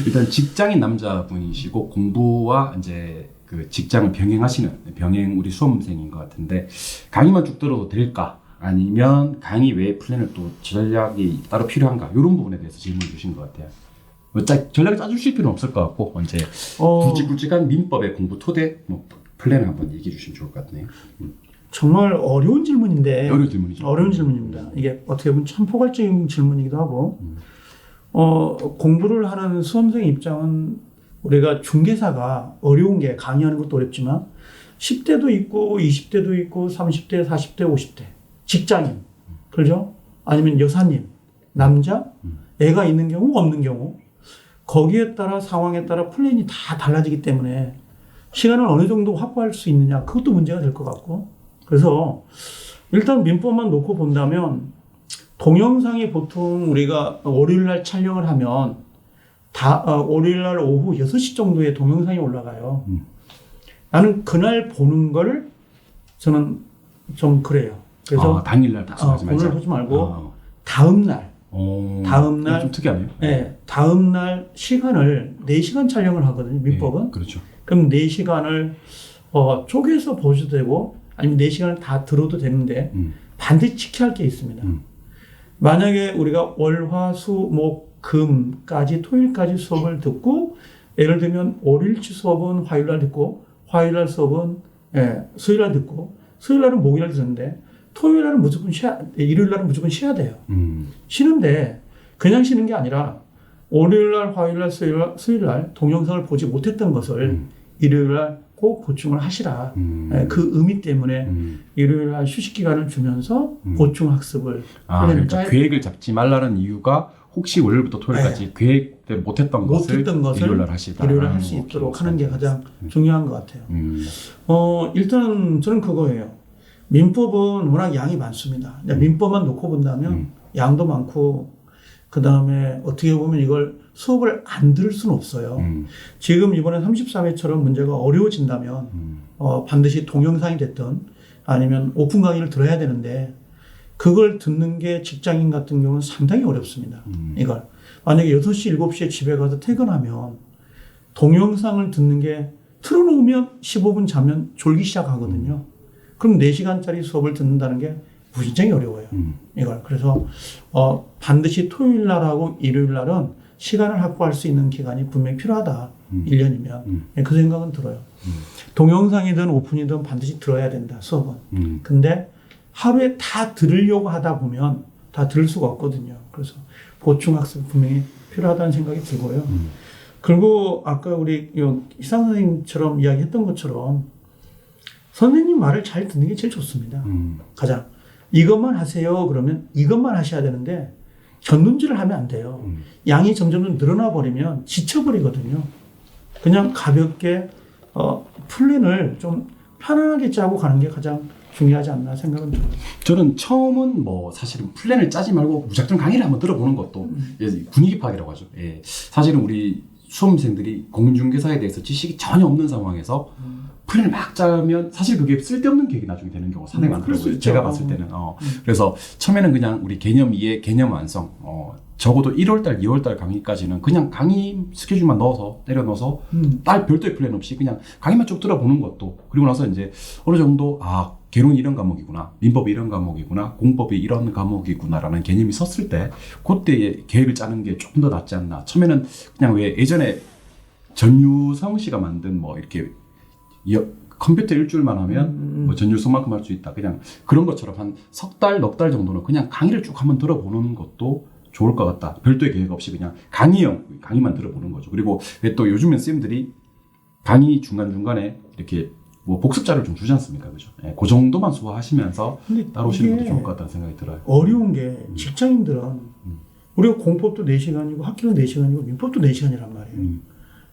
일단 직장인 남자분이시고 공부와 이제 그 직장을 병행 우리 수험생인 것 같은데 강의만 쭉 들어도 될까? 아니면 강의 외에 플랜을 또 전략이 따로 필요한가? 이런 부분에 대해서 질문을 주신 것 같아요. 전략을 짜주실 필요는 없을 것 같고 이제 굵직굵직한 민법의 공부 토대 플랜을 한번 얘기해 주시면 좋을 것 같네요. 정말 어려운 질문인데 어려운 질문이죠. 어려운 질문입니다. 이게 어떻게 보면 참 포괄적인 질문이기도 하고 공부를 하는 수험생 입장은 우리가 중개사가 어려운 게 강의하는 것도 어렵지만 10대도 있고 20대도 있고 30대, 40대, 50대 직장인 그렇죠? 아니면 여사님, 남자, 애가 있는 경우 없는 경우 거기에 따라 상황에 따라 플랜이 다 달라지기 때문에 시간을 어느 정도 확보할 수 있느냐 그것도 문제가 될 것 같고 그래서 일단 민법만 놓고 본다면 동영상이 보통 우리가 월요일날 촬영을 하면 월요일날 오후 6시 정도에 동영상이 올라가요. 나는 그날 보는 걸 저는 좀 그래요. 그래서 당일날 복습하지 말자. 오늘 보지 말고 다음날 좀 특이하네요. 네, 다음날 시간을 4시간 촬영을 하거든요. 민법은. 네, 그렇죠. 그럼 4시간을 쪼개서 보셔도 되고 아니면 4시간을 다 들어도 되는데 반드시 지켜야 할 게 있습니다. 만약에 우리가 월, 화, 수, 목, 금까지 토요일까지 수업을 듣고 예를 들면 월요일치 수업은 화요일날 듣고 화요일날 수업은 수요일날 듣고 수요일날은 목요일날 듣는데 토요일날은 무조건 일요일날은 무조건 쉬어야 돼요. 쉬는데 그냥 쉬는 게 아니라 월요일날, 화요일날, 수요일날 동영상을 보지 못했던 것을 일요일날 꼭 보충을 하시라. 그 의미 때문에 일요일날 휴식 기간을 주면서 보충 학습을 그러니까 계획을 잡지 말라는 이유가 혹시 월요일부터 토요일까지 계획대로 못했던 것을 일요일날 하시다. 일요일날 할 수 있도록 하는 게 가장 중요한 것 같아요. 일단 저는 그거예요. 민법은 워낙 양이 많습니다. 민법만 놓고 본다면 양도 많고 그 다음에 어떻게 보면 이걸 수업을 안 들을 수는 없어요. 지금 이번에 33회처럼 문제가 어려워진다면 반드시 동영상이 됐든 아니면 오픈 강의를 들어야 되는데 그걸 듣는 게 직장인 같은 경우는 상당히 어렵습니다. 이걸 만약에 6시, 7시에 집에 가서 퇴근하면 동영상을 듣는 게 틀어놓으면 15분 자면 졸기 시작하거든요. 그럼 4시간짜리 수업을 듣는다는 게 굉장히 어려워요. 이걸. 그래서 반드시 토요일 날하고 일요일 날은 시간을 확보할 수 있는 기간이 분명히 필요하다. 1년이면. 그 생각은 들어요. 동영상이든 오픈이든 반드시 들어야 된다. 수업은. 근데 하루에 다 들으려고 하다 보면 다 들을 수가 없거든요. 그래서 보충학습이 분명히 필요하다는 생각이 들고요. 그리고 아까 우리 희상 선생님처럼 이야기했던 것처럼 선생님 말을 잘 듣는 게 제일 좋습니다. 가장. 이것만 하세요. 그러면 이것만 하셔야 되는데 전눈질을 하면 안 돼요. 양이 점점 늘어나 버리면 지쳐버리거든요. 그냥 가볍게 플랜을 좀 편안하게 짜고 가는 게 가장 중요하지 않나 생각은 들어요. 저는 처음은 뭐 사실은 플랜을 짜지 말고 무작정 강의를 한번 들어보는 것도 분위기 파악이라고 하죠. 예. 사실은 우리 수험생들이 공인중개사에 대해서 지식이 전혀 없는 상황에서 플랜을 막 짜면 사실 그게 쓸데없는 계획이 나중에 되는 경우가 상당히 많더라고요. 제가 봤을 때는. 그래서 처음에는 그냥 우리 개념 이해, 개념 완성, 적어도 1월달, 2월달 강의까지는 그냥 강의 스케줄만 넣어서, 때려 넣어서, 딸 별도의 플랜 없이 그냥 강의만 쭉 들어보는 것도, 그리고 나서 이제 어느 정도, 개론이 이런 과목이구나, 민법이 이런 과목이구나, 공법이 이런 과목이구나라는 개념이 섰을 때, 그때 계획을 짜는 게 조금 더 낫지 않나. 처음에는 그냥 왜 예전에 전유성 씨가 만든 뭐 이렇게 컴퓨터 일주일만 하면 뭐 전유성만큼 할 수 있다. 그냥 그런 것처럼 한 석 달, 넉 달 정도는 그냥 강의를 쭉 한번 들어보는 것도 좋을 것 같다. 별도의 계획 없이 그냥 강의만 들어보는 거죠. 그리고 왜 또 요즘엔 쌤들이 강의 중간중간에 이렇게 뭐 복습자를 좀 주지 않습니까? 그죠? 네, 그 정도만 소화하시면서 따라오시는 것도 좋을 것 같다는 생각이 들어요. 어려운 게 직장인들은 우리가 공법도 4시간이고 학기는 4시간이고 민법도 4시간이란 말이에요.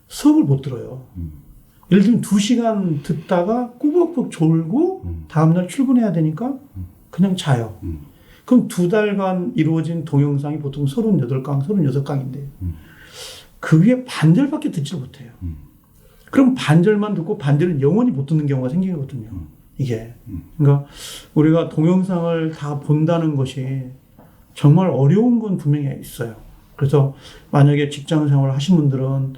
수업을 못 들어요. 예를 들면 2시간 듣다가 꾸벅꾸벅 졸고 다음날 출근해야 되니까 그냥 자요. 그럼 2달간 이루어진 동영상이 보통 38강, 36강인데 그게 반절밖에 듣지 못해요. 그럼 반절만 듣고 반절은 영원히 못 듣는 경우가 생기거든요. 이게. 그러니까 우리가 동영상을 다 본다는 것이 정말 어려운 건 분명히 있어요. 그래서 만약에 직장 생활을 하신 분들은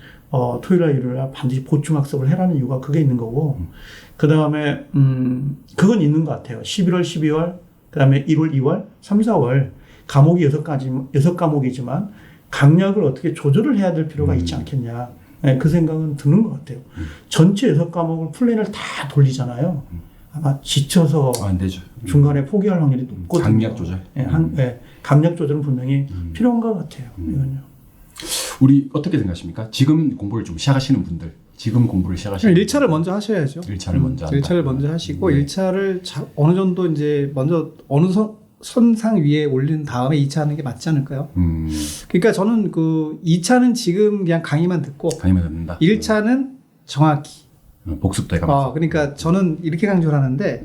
토요일날 일요일날 반드시 보충학습을 해라는 이유가 그게 있는 거고, 그 다음에 그건 있는 것 같아요. 11월, 12월, 그 다음에 1월, 2월, 3, 4월 과목이 6과목이지만 강약을 어떻게 조절을 해야 될 필요가 있지 않겠냐. 네, 그 생각은 드는 것 같아요. 전체 6과목을 플랜을 다 돌리잖아요. 아마 지쳐서 안 되죠. 중간에 포기할 확률이 높거든요. 강약 조절. 네, 강약 조절은 분명히 필요한 것 같아요. 이건요. 우리 어떻게 생각하십니까? 지금 공부를 좀 시작하시는 분들, 지금 공부를 시작하시는 1차를 먼저 하셔야죠. 1차를 먼저 한다. 1차를 먼저 하시고 1차를 어느 정도 이제 먼저 어느 선상 위에 올린 다음에 2차 하는 게 맞지 않을까요? 그러니까 저는 그 2차는 지금 그냥 강의만 듣고 듣는다. 1차는 정확히 복습도 해가면서. 그러니까 저는 이렇게 강조를 하는데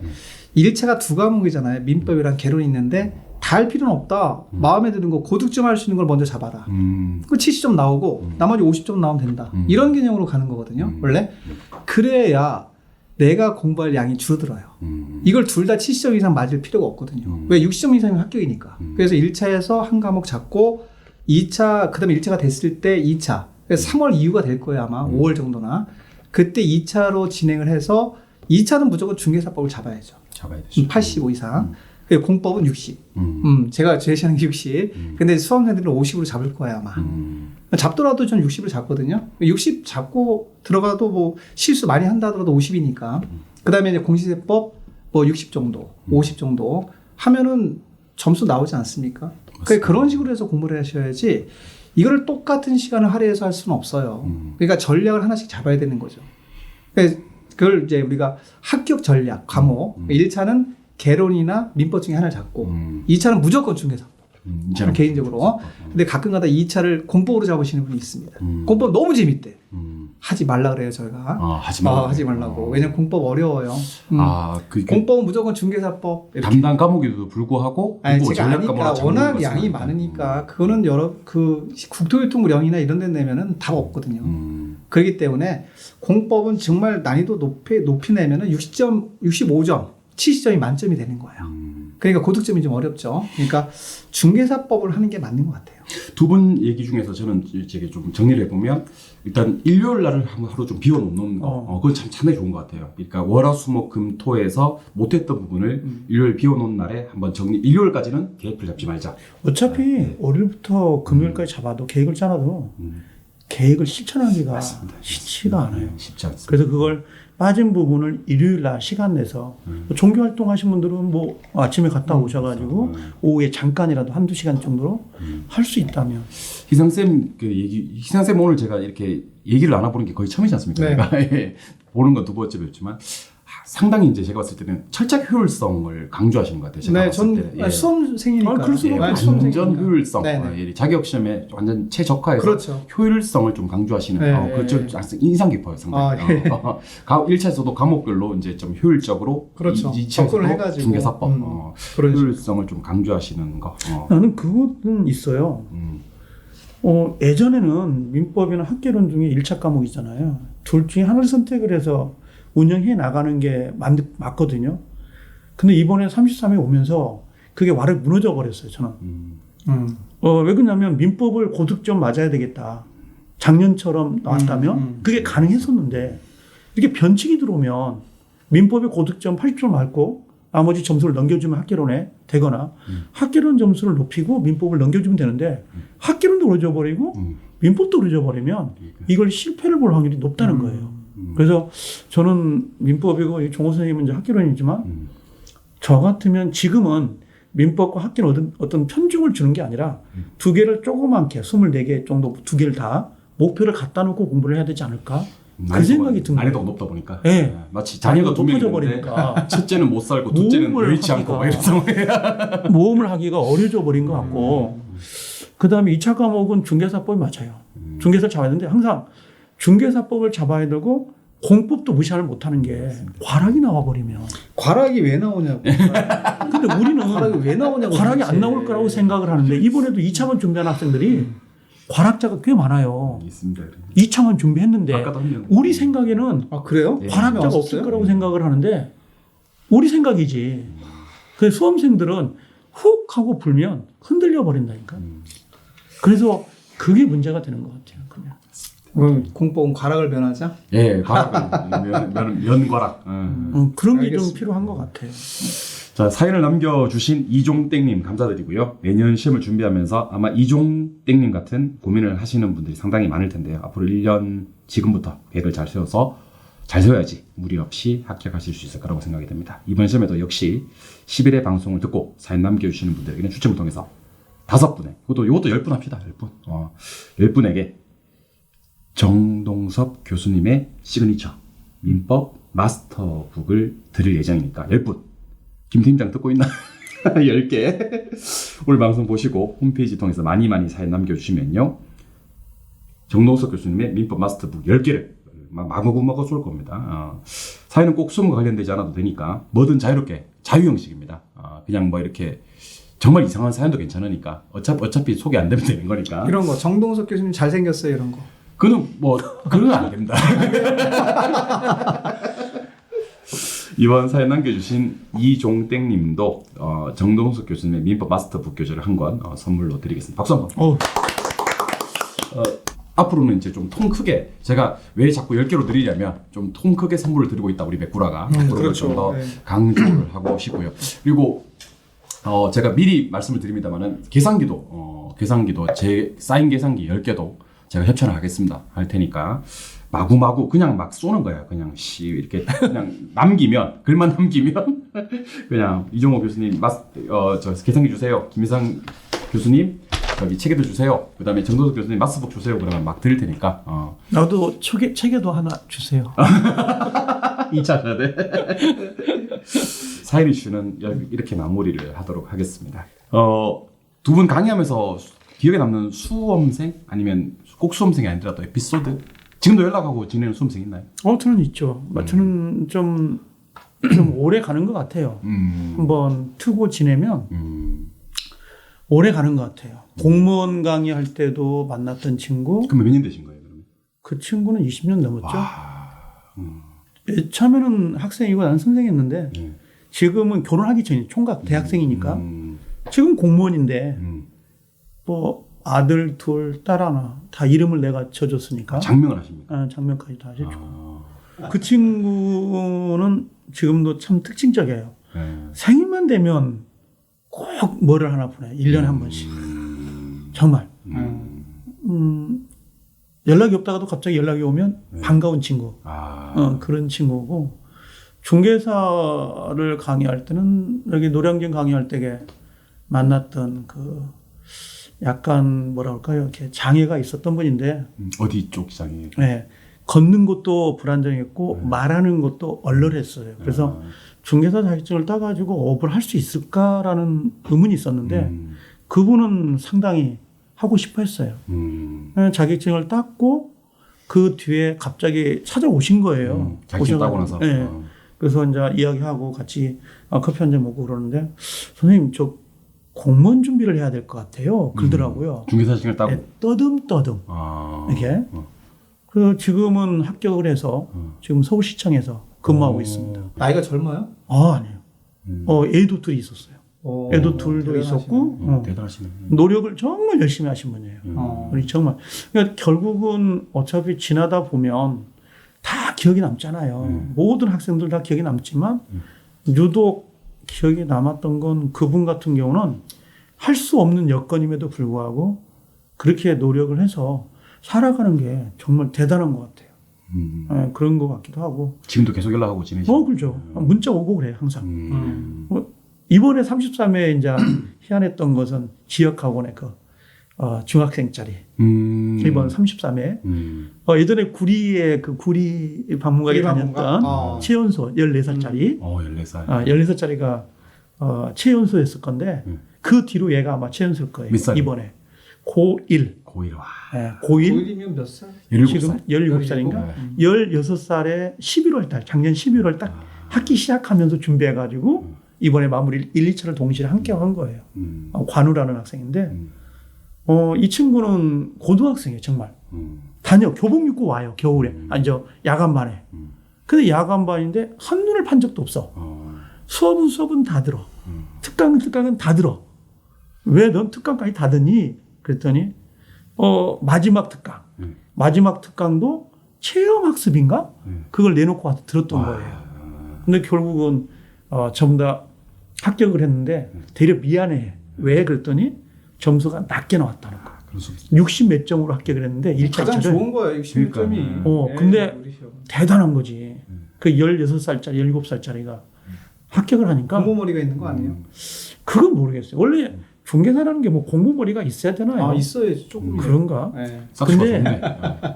1차가 2과목이잖아요. 민법이랑 개론이 있는데 다 할 필요는 없다. 마음에 드는 거 고득점 할 수 있는 걸 먼저 잡아라. 그 70점 나오고 나머지 50점 나오면 된다. 이런 개념으로 가는 거거든요. 원래. 그래야 내가 공부할 양이 줄어들어요. 이걸 둘 다 70점 이상 맞을 필요가 없거든요. 왜 60점 이상이면 합격이니까. 그래서 1차에서 한 과목 잡고 2차, 그 다음에 1차가 됐을 때 2차. 그래서 3월 이후가 될 거예요. 아마 5월 정도나. 그때 2차로 진행을 해서 2차는 무조건 중개사법을 잡아야죠. 잡아야 되죠. 85 이상. 공법은 60. 제가 제시하는 게 60. 근데 수험생들은 50으로 잡을 거예요, 아마. 잡더라도 전 60을 잡거든요. 60 잡고 들어가도 뭐 실수 많이 한다 하더라도 50이니까. 그 다음에 이제 공시세법 뭐 60 정도, 50 정도 하면은 점수 나오지 않습니까? 그러니까 그런 식으로 해서 공부를 하셔야지 이거를 똑같은 시간을 할애해서 할 수는 없어요. 그러니까 전략을 하나씩 잡아야 되는 거죠. 그러니까 그걸 이제 우리가 합격 전략, 과목. 1차는 개론이나 민법 중에 하나를 잡고 2차는 무조건 중개사법. 저는 개인적으로. 근데 가끔가다 2차를 공법으로 잡으시는 분이 있습니다. 공법 너무 재밌대. 하지 말라 그래요, 저희가. 하지 말라고. 왜냐면 공법 어려워요. 공법은 무조건 중개사법. 이렇게. 담당 과목에도 불구하고 아니, 공법을 제가 전략 과목으로 아니까 잡는 워낙 것은 양이 많으니까 그거는 여러 국토교통부령이나 이런 데 내면은 답 없거든요. 그렇기 때문에 공법은 정말 난이도 높이 내면은 65점, 70점이 만점이 되는 거예요. 그러니까 고득점이 좀 어렵죠. 그러니까 중개사법을 하는 게 맞는 것 같아요. 두 분 얘기 중에서 저는 이제 좀 정리를 해보면 일단 일요일 날을 하루 좀 비워놓는 거 그건 참 상당히 좋은 것 같아요. 그러니까 월화수목금토에서 못했던 부분을 일요일 비워놓은 날에 한번 일요일까지는 계획을 잡지 말자. 어차피 월요일부터 금요일까지 잡아도 계획을 짜놔도 계획을 실천하기가 맞습니다. 쉽지가 않아요. 쉽지 않습니다. 그래서 그걸 빠진 부분을 일요일 날 시간 내서 종교 활동하신 분들은 뭐 아침에 갔다 오셔가지고 오후에 잠깐이라도 한두 시간 정도로 할 수 있다면. 희상쌤 희상쌤 오늘 제가 이렇게 얘기를 나눠보는 게 거의 처음이지 않습니까? 네. 제가 보는 건 두 번째 뵙지만 상당히 이제 제가 봤을 때는 철저하게 효율성을 강조하시는 것 같아요. 제가 네, 봤을 전 때는. 수험생이니까. 그럴 수밖에 없죠. 완전 효율성, 네. 자격 시험에 완전 최적화해서 그렇죠. 효율성을 좀 강조하시는. 네. 그좀 인상 깊어요, 상당히. 1차에서도 과목별로 이제 좀 효율적으로, 그렇죠. 2차에서도 접근을 해가지고. 중개사법, 그런 효율성을 좀 강조하시는 거. 나는 그것은 있어요. 예전에는 민법이나 학개론 중에 1차 과목이 있잖아요. 둘 중에 하나를 선택을 해서 운영해 나가는 게 맞거든요. 근데 이번에 33회 오면서 그게 와르 무너져 버렸어요, 저는. 왜 그러냐면 민법을 고득점 맞아야 되겠다. 작년처럼 나왔다면 그게 가능했었는데 이렇게 변칙이 들어오면 민법에 고득점 80점 맞고 나머지 점수를 넘겨주면 학개론에 되거나 학개론 점수를 높이고 민법을 넘겨주면 되는데 학개론도 그려져버리고 민법도 그려져버리면 이걸 실패를 볼 확률이 높다는 거예요. 그래서 저는 민법이고 종호 선생님은 이제 학개론이지만 저 같으면 지금은 민법과 학개론 어떤 편중을 주는 게 아니라 두 개를 조그맣게 24개 정도 두 개를 다 목표를 갖다 놓고 공부를 해야 되지 않을까? 그 생각이 든 거예요. 난이도가 높다 보니까. 네. 마치 자녀가 두 명이 높아져 있는데 버리니까 첫째는 못 살고 둘째는 여의치 않고 막 이런 상황이야. 모험을 하기가 어려져 버린 것 같고 그다음에 2차 과목은 중개사법이 맞아요. 중개사를 잡아야 되는데 항상 중개사법을 잡아야 되고 공법도 무시를 못하는 게 과락이 나와버리면 과락이 왜 나오냐고. 근데 우리는 과락이 왜 나오냐고. 과락이 안 나올 거라고 생각을 하는데 이번에도 2차만 준비한 학생들이 과락자가 꽤 많아요. 있습니다. 2차만 준비했는데 아까도 한 명. 우리 생각에는 그래요? 과락자가 없을 거라고 생각을 하는데 우리 생각이지. 그래서 수험생들은 훅 하고 불면 흔들려 버린다니까. 그래서 그게 문제가 되는 것 같아요. 그냥. 공법은 과락을 변하자? 예, 과락, 면과락. 그런 게 좀 알겠습니다. 필요한 것 같아요. 자, 사연을 남겨주신 이종땡님 감사드리고요. 내년 시험을 준비하면서 아마 이종땡님 같은 고민을 하시는 분들이 상당히 많을 텐데요. 앞으로 1년 지금부터 계획을 잘 세워야지 무리 없이 합격하실 수 있을 거라고 생각이 됩니다. 이번 시험에도 역시 10일의 방송을 듣고 사연 남겨주시는 분들에게는 추첨을 통해서 5분에, 이것도 10분 합시다. 10분. 10분에게 정동섭 교수님의 시그니처 민법 마스터북을 드릴 예정이니까 10분. 김 팀장 듣고 있나? 10개. 오늘 방송 보시고 홈페이지 통해서 많이 사연 남겨주시면요. 정동석 교수님의 민법 마스터북 10개를 마구마구 쏠 겁니다. 사연은 꼭 수험과 관련되지 않아도 되니까 뭐든 자유롭게, 자유형식입니다. 그냥 뭐 이렇게 정말 이상한 사연도 괜찮으니까 어차피 소개 안 되면 되는 거니까. 이런 거 정동석 교수님 잘생겼어요 이런 거. 그건 안 됩니다. 이번 사연 남겨주신 이종땡님도 정동석 교수님의 민법 마스터북 교재를 한 권 선물로 드리겠습니다. 박수 한번. 앞으로는 이제 좀 통 크게 제가 왜 자꾸 10개로 드리냐면 좀 통 크게 선물을 드리고 있다 우리 맥구라가 그렇죠. 좀 더 네. 강조를 하고 싶고요. 그리고 제가 미리 말씀을 드립니다만은 계산기도 제 사인 계산기 10개도 제가 협찬을 하겠습니다. 할 테니까 마구마구 그냥 막 쏘는 거예요. 그냥 이렇게 그냥 글만 남기면 그냥 이종호 교수님 저 계산기 주세요. 김희상 교수님 여기 책에도 주세요. 그다음에 정도석 교수님 마스북 주세요. 그러면 막 드릴 테니까. 나도 책에도 하나 주세요. 2차 네. 사연 이슈는 이렇게 마무리를 하도록 하겠습니다. 두 분 강의하면서 기억에 남는 수험생 아니면 꼭 수험생이 아니더라도 에피소드 지금도 연락하고 지내는 수험생 있나요? 저는 있죠. 저는 좀 오래 가는 것 같아요. 한번 트고 지내면 오래 가는 것 같아요. 공무원 강의할 때도 만났던 친구. 그럼 몇 년 되신 거예요? 그러면? 그 친구는 20년 넘었죠. 와. 처음에는 학생이고 나는 선생이었는데 지금은 결혼하기 전에 총각 대학생이니까 지금 공무원인데 뭐 아들 둘, 딸 하나 다 이름을 내가 지어줬으니까 장명을 하십니까? 장명까지 다 해주고 그 친구는 지금도 참 특징적이에요. 생일만 되면 꼭 뭐를 하나 보내요. 1년에 한 번씩. 정말. 연락이 없다가도 갑자기 연락이 오면 반가운 친구. 그런 친구고 중개사를 강의할 때는 여기 노량진 강의할 때에 만났던 그 약간 뭐라 할까요? 이렇게 장애가 있었던 분인데 어디 쪽 장애? 네. 걷는 것도 불안정했고 말하는 것도 얼얼했어요. 그래서 중개사 자격증을 따가지고 업을 할 수 있을까라는 의문이 있었는데 그분은 상당히 하고 싶어 했어요. 자격증을 땄고 그 뒤에 갑자기 찾아오신 거예요. 자격증 따고 나서. 네. 그래서 이제 이야기하고 같이 커피 한잔 먹고 그러는데 선생님 저 공무원 준비를 해야 될 것 같아요. 그러더라고요. 중개사 자격증을 따고. 네, 떠듬떠듬 이렇게. 그 지금은 합격을 해서 지금 서울시청에서 근무하고 있습니다. 나이가 젊어요? 아니에요. 애도 둘이 있었어요. 애도 둘도 대단하시네. 있었고 대단하시네. 노력을 정말 열심히 하신 분이에요. 우리 정말. 그러니까 결국은 어차피 지나다 보면 다 기억이 남잖아요. 모든 학생들 다 기억이 남지만 유독 기억에 남았던 건 그분 같은 경우는 할 수 없는 여건임에도 불구하고 그렇게 노력을 해서 살아가는 게 정말 대단한 것 같아요. 그런 것 같기도 하고. 지금도 계속 연락하고 지내시죠? 그렇죠. 문자 오고 그래요, 항상. 이번에 33회 이제 희한했던 것은 지역학원의 그 중학생짜리. 이번 33회. 예전에 구리에 그 구리 박물관에 다녔던 최연소 14살짜리. 14살. 14살짜리가 최연소였을 건데 그 뒤로 얘가 아마 최연소일 거예요. 몇 살이요? 이번에. 고1. 고1 와. 고1. 고1이면 몇 살? 17살. 지금 17살인가? 16살에 11월 달, 작년 11월 달 학기 시작하면서 준비해가지고 이번에 마무리 1, 2차를 동시에 함께 한 거예요. 관우라는 학생인데, 이 친구는 고등학생이에요, 정말. 교복 입고 와요, 겨울에. 야간반에. 근데 야간반인데 한눈을 판 적도 없어. 수업은 다 들어. 특강은 다 들어. 왜 넌 특강까지 다 듣니? 그랬더니, 마지막 특강. 마지막 특강도 체험학습인가? 그걸 내놓고 와서 들었던 거예요. 근데 결국은, 전부 다 합격을 했는데 되려 미안해. 왜? 그랬더니 점수가 낮게 나왔다는 거. 60 몇 점으로 합격을 했는데 1차 가장 좋은 거예요, 60점이. 근데 대단한 거지. 그 16살짜리, 17살짜리가 합격을 하니까. 공부머리가 있는 거 아니에요? 그건 모르겠어요. 원래 중개사라는 게 뭐 공부머리가 있어야 되나요? 있어야지, 조금. 그런가? 네.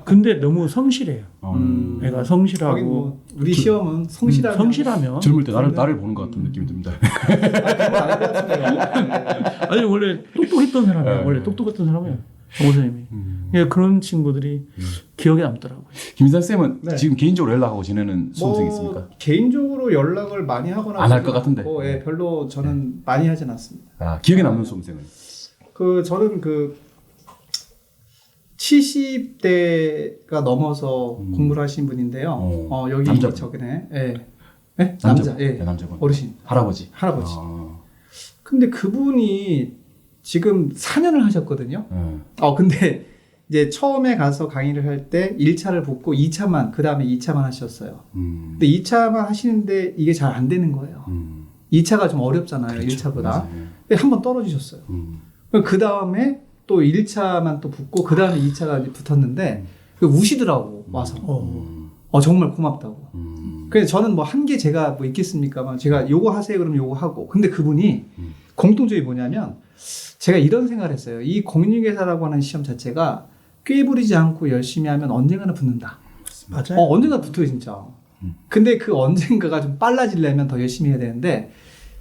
근데 너무 성실해요. 애가 성실하고. 하긴 뭐 우리 시험은 성실하면. 젊을 때 나를 보는 것 같은 느낌이 듭니다. 그건 아닐 것 같은데요. 아니 원래 똑똑했던 사람이에요. 원래 똑똑했던 사람이에요. 정호선님이. 그런 친구들이 기억에 남더라고요. 김인산 쌤은 네. 지금 개인적으로 연락하고 지내는 수험생 있습니까? 개인적으로 연락을 많이 하거나 안 할 것 같은데. 별로 저는 많이 하진 않습니다. 기억에 남는 수험생은? 저는 70대가 넘어서 공부를 하신 분인데요. 여기 남자분. 저기네. 네? 남자. 예. 남자분. 어르신. 할아버지. 근데 그분이 지금 4년을 하셨거든요. 근데 이제 처음에 가서 강의를 할 때 1차를 붙고 2차만, 그 다음에 2차만 하셨어요. 근데 2차만 하시는데 이게 잘 안 되는 거예요. 2차가 좀 어렵잖아요. 그렇죠. 1차보다. 한번 떨어지셨어요. 그 다음에 또 1차만 또 붙고, 그 다음에 2차가 붙었는데, 우시더라고, 와서. 정말 고맙다고. 그래서 저는 뭐 한 게 제가 뭐 있겠습니까만, 제가 요거 하세요, 그러면 요거 하고. 근데 그분이 공통점이 뭐냐면, 제가 이런 생각을 했어요. 이 공인중개사라고 하는 시험 자체가 꾀부리지 않고 열심히 하면 언젠가는 붙는다. 맞아요. 언젠가 붙어요, 진짜. 근데 그 언젠가가 좀 빨라지려면 더 열심히 해야 되는데,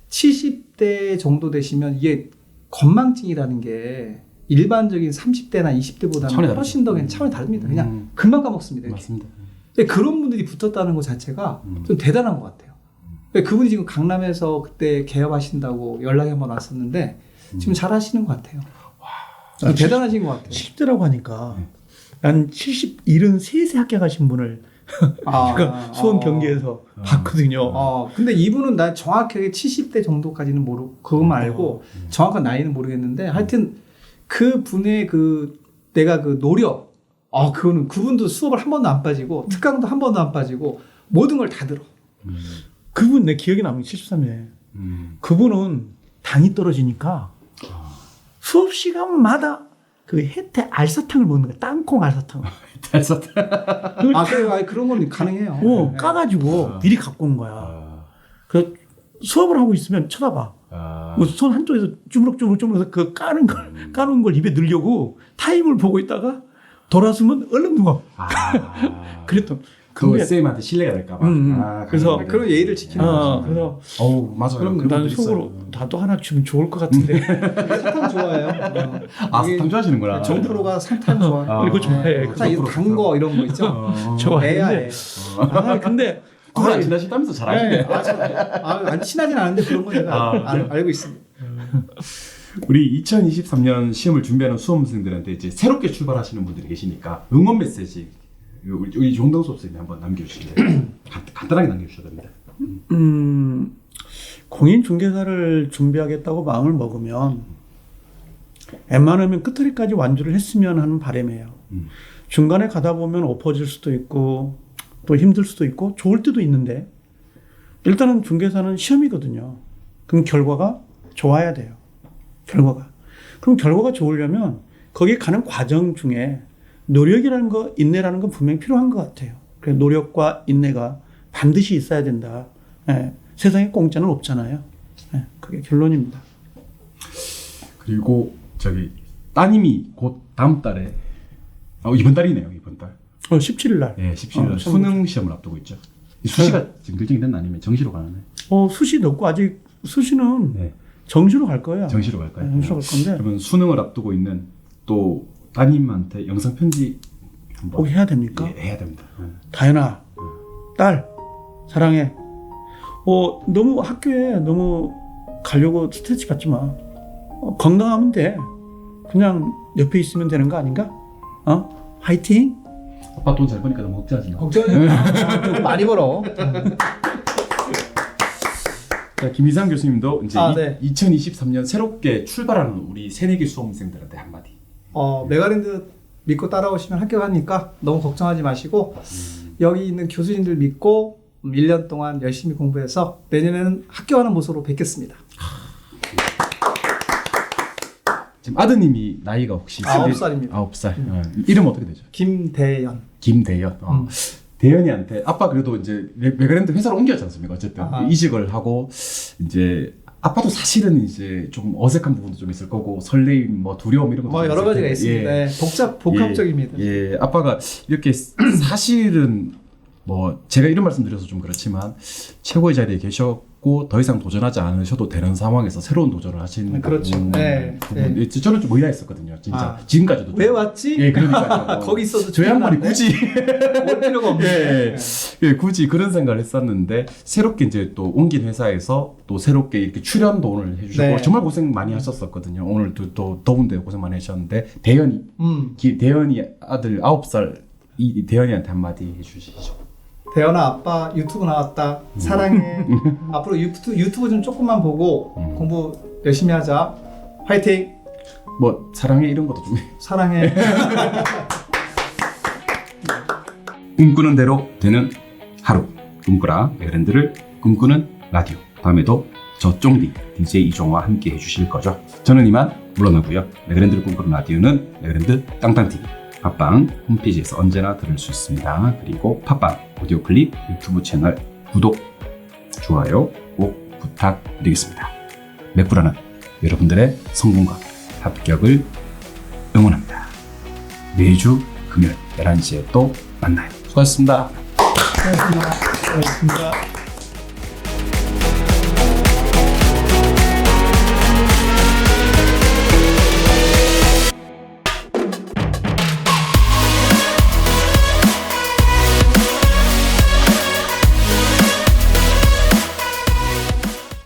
70대 정도 되시면 이게 건망증이라는 게 일반적인 30대나 20대보다는 차원이 훨씬 더 그냥 차원이 다릅니다. 그냥 금방 까먹습니다. 이렇게. 맞습니다. 근데 그런 분들이 붙었다는 것 자체가 좀 대단한 것 같아요. 그분이 지금 강남에서 그때 개업하신다고 연락이 한번 왔었는데 지금 잘 하시는 것 같아요. 대단하신 것 같아요. 70대라고 하니까 난 73세 합격하신 분을 그러니까 수원 경기에서 봤거든요. 근데 이분은 난 정확하게 70대 정도까지는 모르고 그것만 알고 정확한 나이는 모르겠는데 하여튼 그 분의 내가 노력 그거는 그분도 수업을 한 번도 안 빠지고 특강도 한 번도 안 빠지고 모든 걸 다 들어. 그분 내 기억에 남는 73세. 그분은 당이 떨어지니까 수업 시간마다 그 혜태 알사탕을 먹는 거야. 땅콩 알사탕. 그런 건 가능해요. 까가지고 미리 갖고 온 거야. 그 수업을 하고 있으면 쳐다봐. 손 한쪽에서 주물럭주물럭 그 까는 걸 입에 넣으려고 타임을 보고 있다가 돌아서면 얼른 누워. 그랬던. 그 쌤한테 신뢰가 될까봐. 그래서 그런 예의를 지키는 거죠. 그래서 맞아요. 그럼 난 속으로 나도 하나 주면 좋을 것 같은데. 사탕 좋아해요. 사탕 좋아하시는구나. 정프로가 사탕 좋아해요. 이거 좋아해. 단 거 이런 거 있죠. 좋아해. 근데 그걸 안 친하시다면서 잘하시네. 안 친하진 않은데 그런 건 제가 알고 있습니다. 우리 2023년 시험을 준비하는 수험생들한테 이제 새롭게 출발하시는 분들이 계시니까 응원 메시지 우리 종동 수업생님 한번 남겨주실래요? 간단하게 남겨주셔도 됩니다. 공인중개사를 준비하겠다고 마음을 먹으면 웬만하면 끝처리까지 완주를 했으면 하는 바람이에요. 중간에 가다 보면 엎어질 수도 있고 또 힘들 수도 있고 좋을 때도 있는데 일단은 중개사는 시험이거든요. 그럼 결과가 좋아야 돼요. 그럼 결과가 좋으려면 거기에 가는 과정 중에 노력이라는 거, 인내라는 건 분명히 필요한 것 같아요. 그래서 노력과 인내가 반드시 있어야 된다. 세상에 공짜는 없잖아요. 그게 결론입니다. 그리고 따님이 곧 다음 달에 이번 달이네요. 이번 달. 17일 날. 네, 17일 날 수능 시험을 앞두고 있죠. 수시가 지금 결정이 됐나 아니면 정시로 가나요? 수시 넣고 아직 수시는 정시로 갈 거예요. 정시로 갈 거예요. 정시로 갈 건데. 그러면 수능을 앞두고 있는 또 따님한테 영상 편지 한번 꼭 해야 됩니까? 해야 됩니다. 다현아, 딸 사랑해. 너무 학교에 너무 가려고 스트레스 받지 마. 건강하면 돼. 그냥 옆에 있으면 되는 거 아닌가? 화이팅. 아빠 돈 잘 버니까 너무 걱정하지 마. 걱정해. 많이 벌어. 자, 김희상 교수님도 이제 네. 2023년 새롭게 출발하는 우리 새내기 수험생들한테 한마디. 메가랜드 믿고 따라오시면 합격하니까 너무 걱정하지 마시고 여기 있는 교수님들 믿고 1년 동안 열심히 공부해서 내년에는 합격하는 모습으로 뵙겠습니다. 지금 아드님이 나이가 혹시 9살입니다. 9살. 이름 어떻게 되죠? 김대연. 김대연. 대연이한테 아빠 그래도 이제 메가랜드 회사로 옮겼지 않습니까? 어쨌든 이직을 하고 이제 아빠도 사실은 이제 좀 어색한 부분도 좀 있을 거고 설레임, 두려움 이런 것도 여러 가지가 있습니다. 복합적입니다. 아빠가 이렇게 사실은 제가 이런 말씀드려서 좀 그렇지만 최고의 자리에 계셨고 더 이상 도전하지 않으셔도 되는 상황에서 새로운 도전을 하시는 그렇죠. 저는 좀 의아했었거든요. 진짜 지금까지도 왜 왔지? 그러니까 거기 있어도 저 양반이 굳이 올 필요가 없는데 굳이 그런 생각을 했었는데 새롭게 이제 또 옮긴 회사에서 또 새롭게 이렇게 출연도 오늘 해주시고 정말 고생 많이 하셨었거든요. 오늘도 또 더운데 고생 많이 하셨는데 대연이 대연이 아들 9살 이 대연이한테 한마디 해주시죠. 대연아, 아빠 유튜브 나왔다. 사랑해. 앞으로 유튜브 좀 조금만 보고 공부 열심히 하자. 화이팅. 사랑해 이런 것도 좀 사랑해. 꿈꾸는 대로 되는 하루. 꿈꾸라 메가랜드를 꿈꾸는 라디오. 다음에도 저 쫑디 DJ 이종호와 함께 해주실 거죠. 저는 이만 물러나고요. 메가랜드를 꿈꾸는 라디오는 메가랜드 땅땅TV 팟빵 홈페이지에서 언제나 들을 수 있습니다. 그리고 팟빵 오디오 클립 유튜브 채널 구독, 좋아요 꼭 부탁드리겠습니다. 맥부라는 여러분들의 성공과 합격을 응원합니다. 매주 금요일 11시에 또 만나요. 수고하셨습니다. 고맙습니다.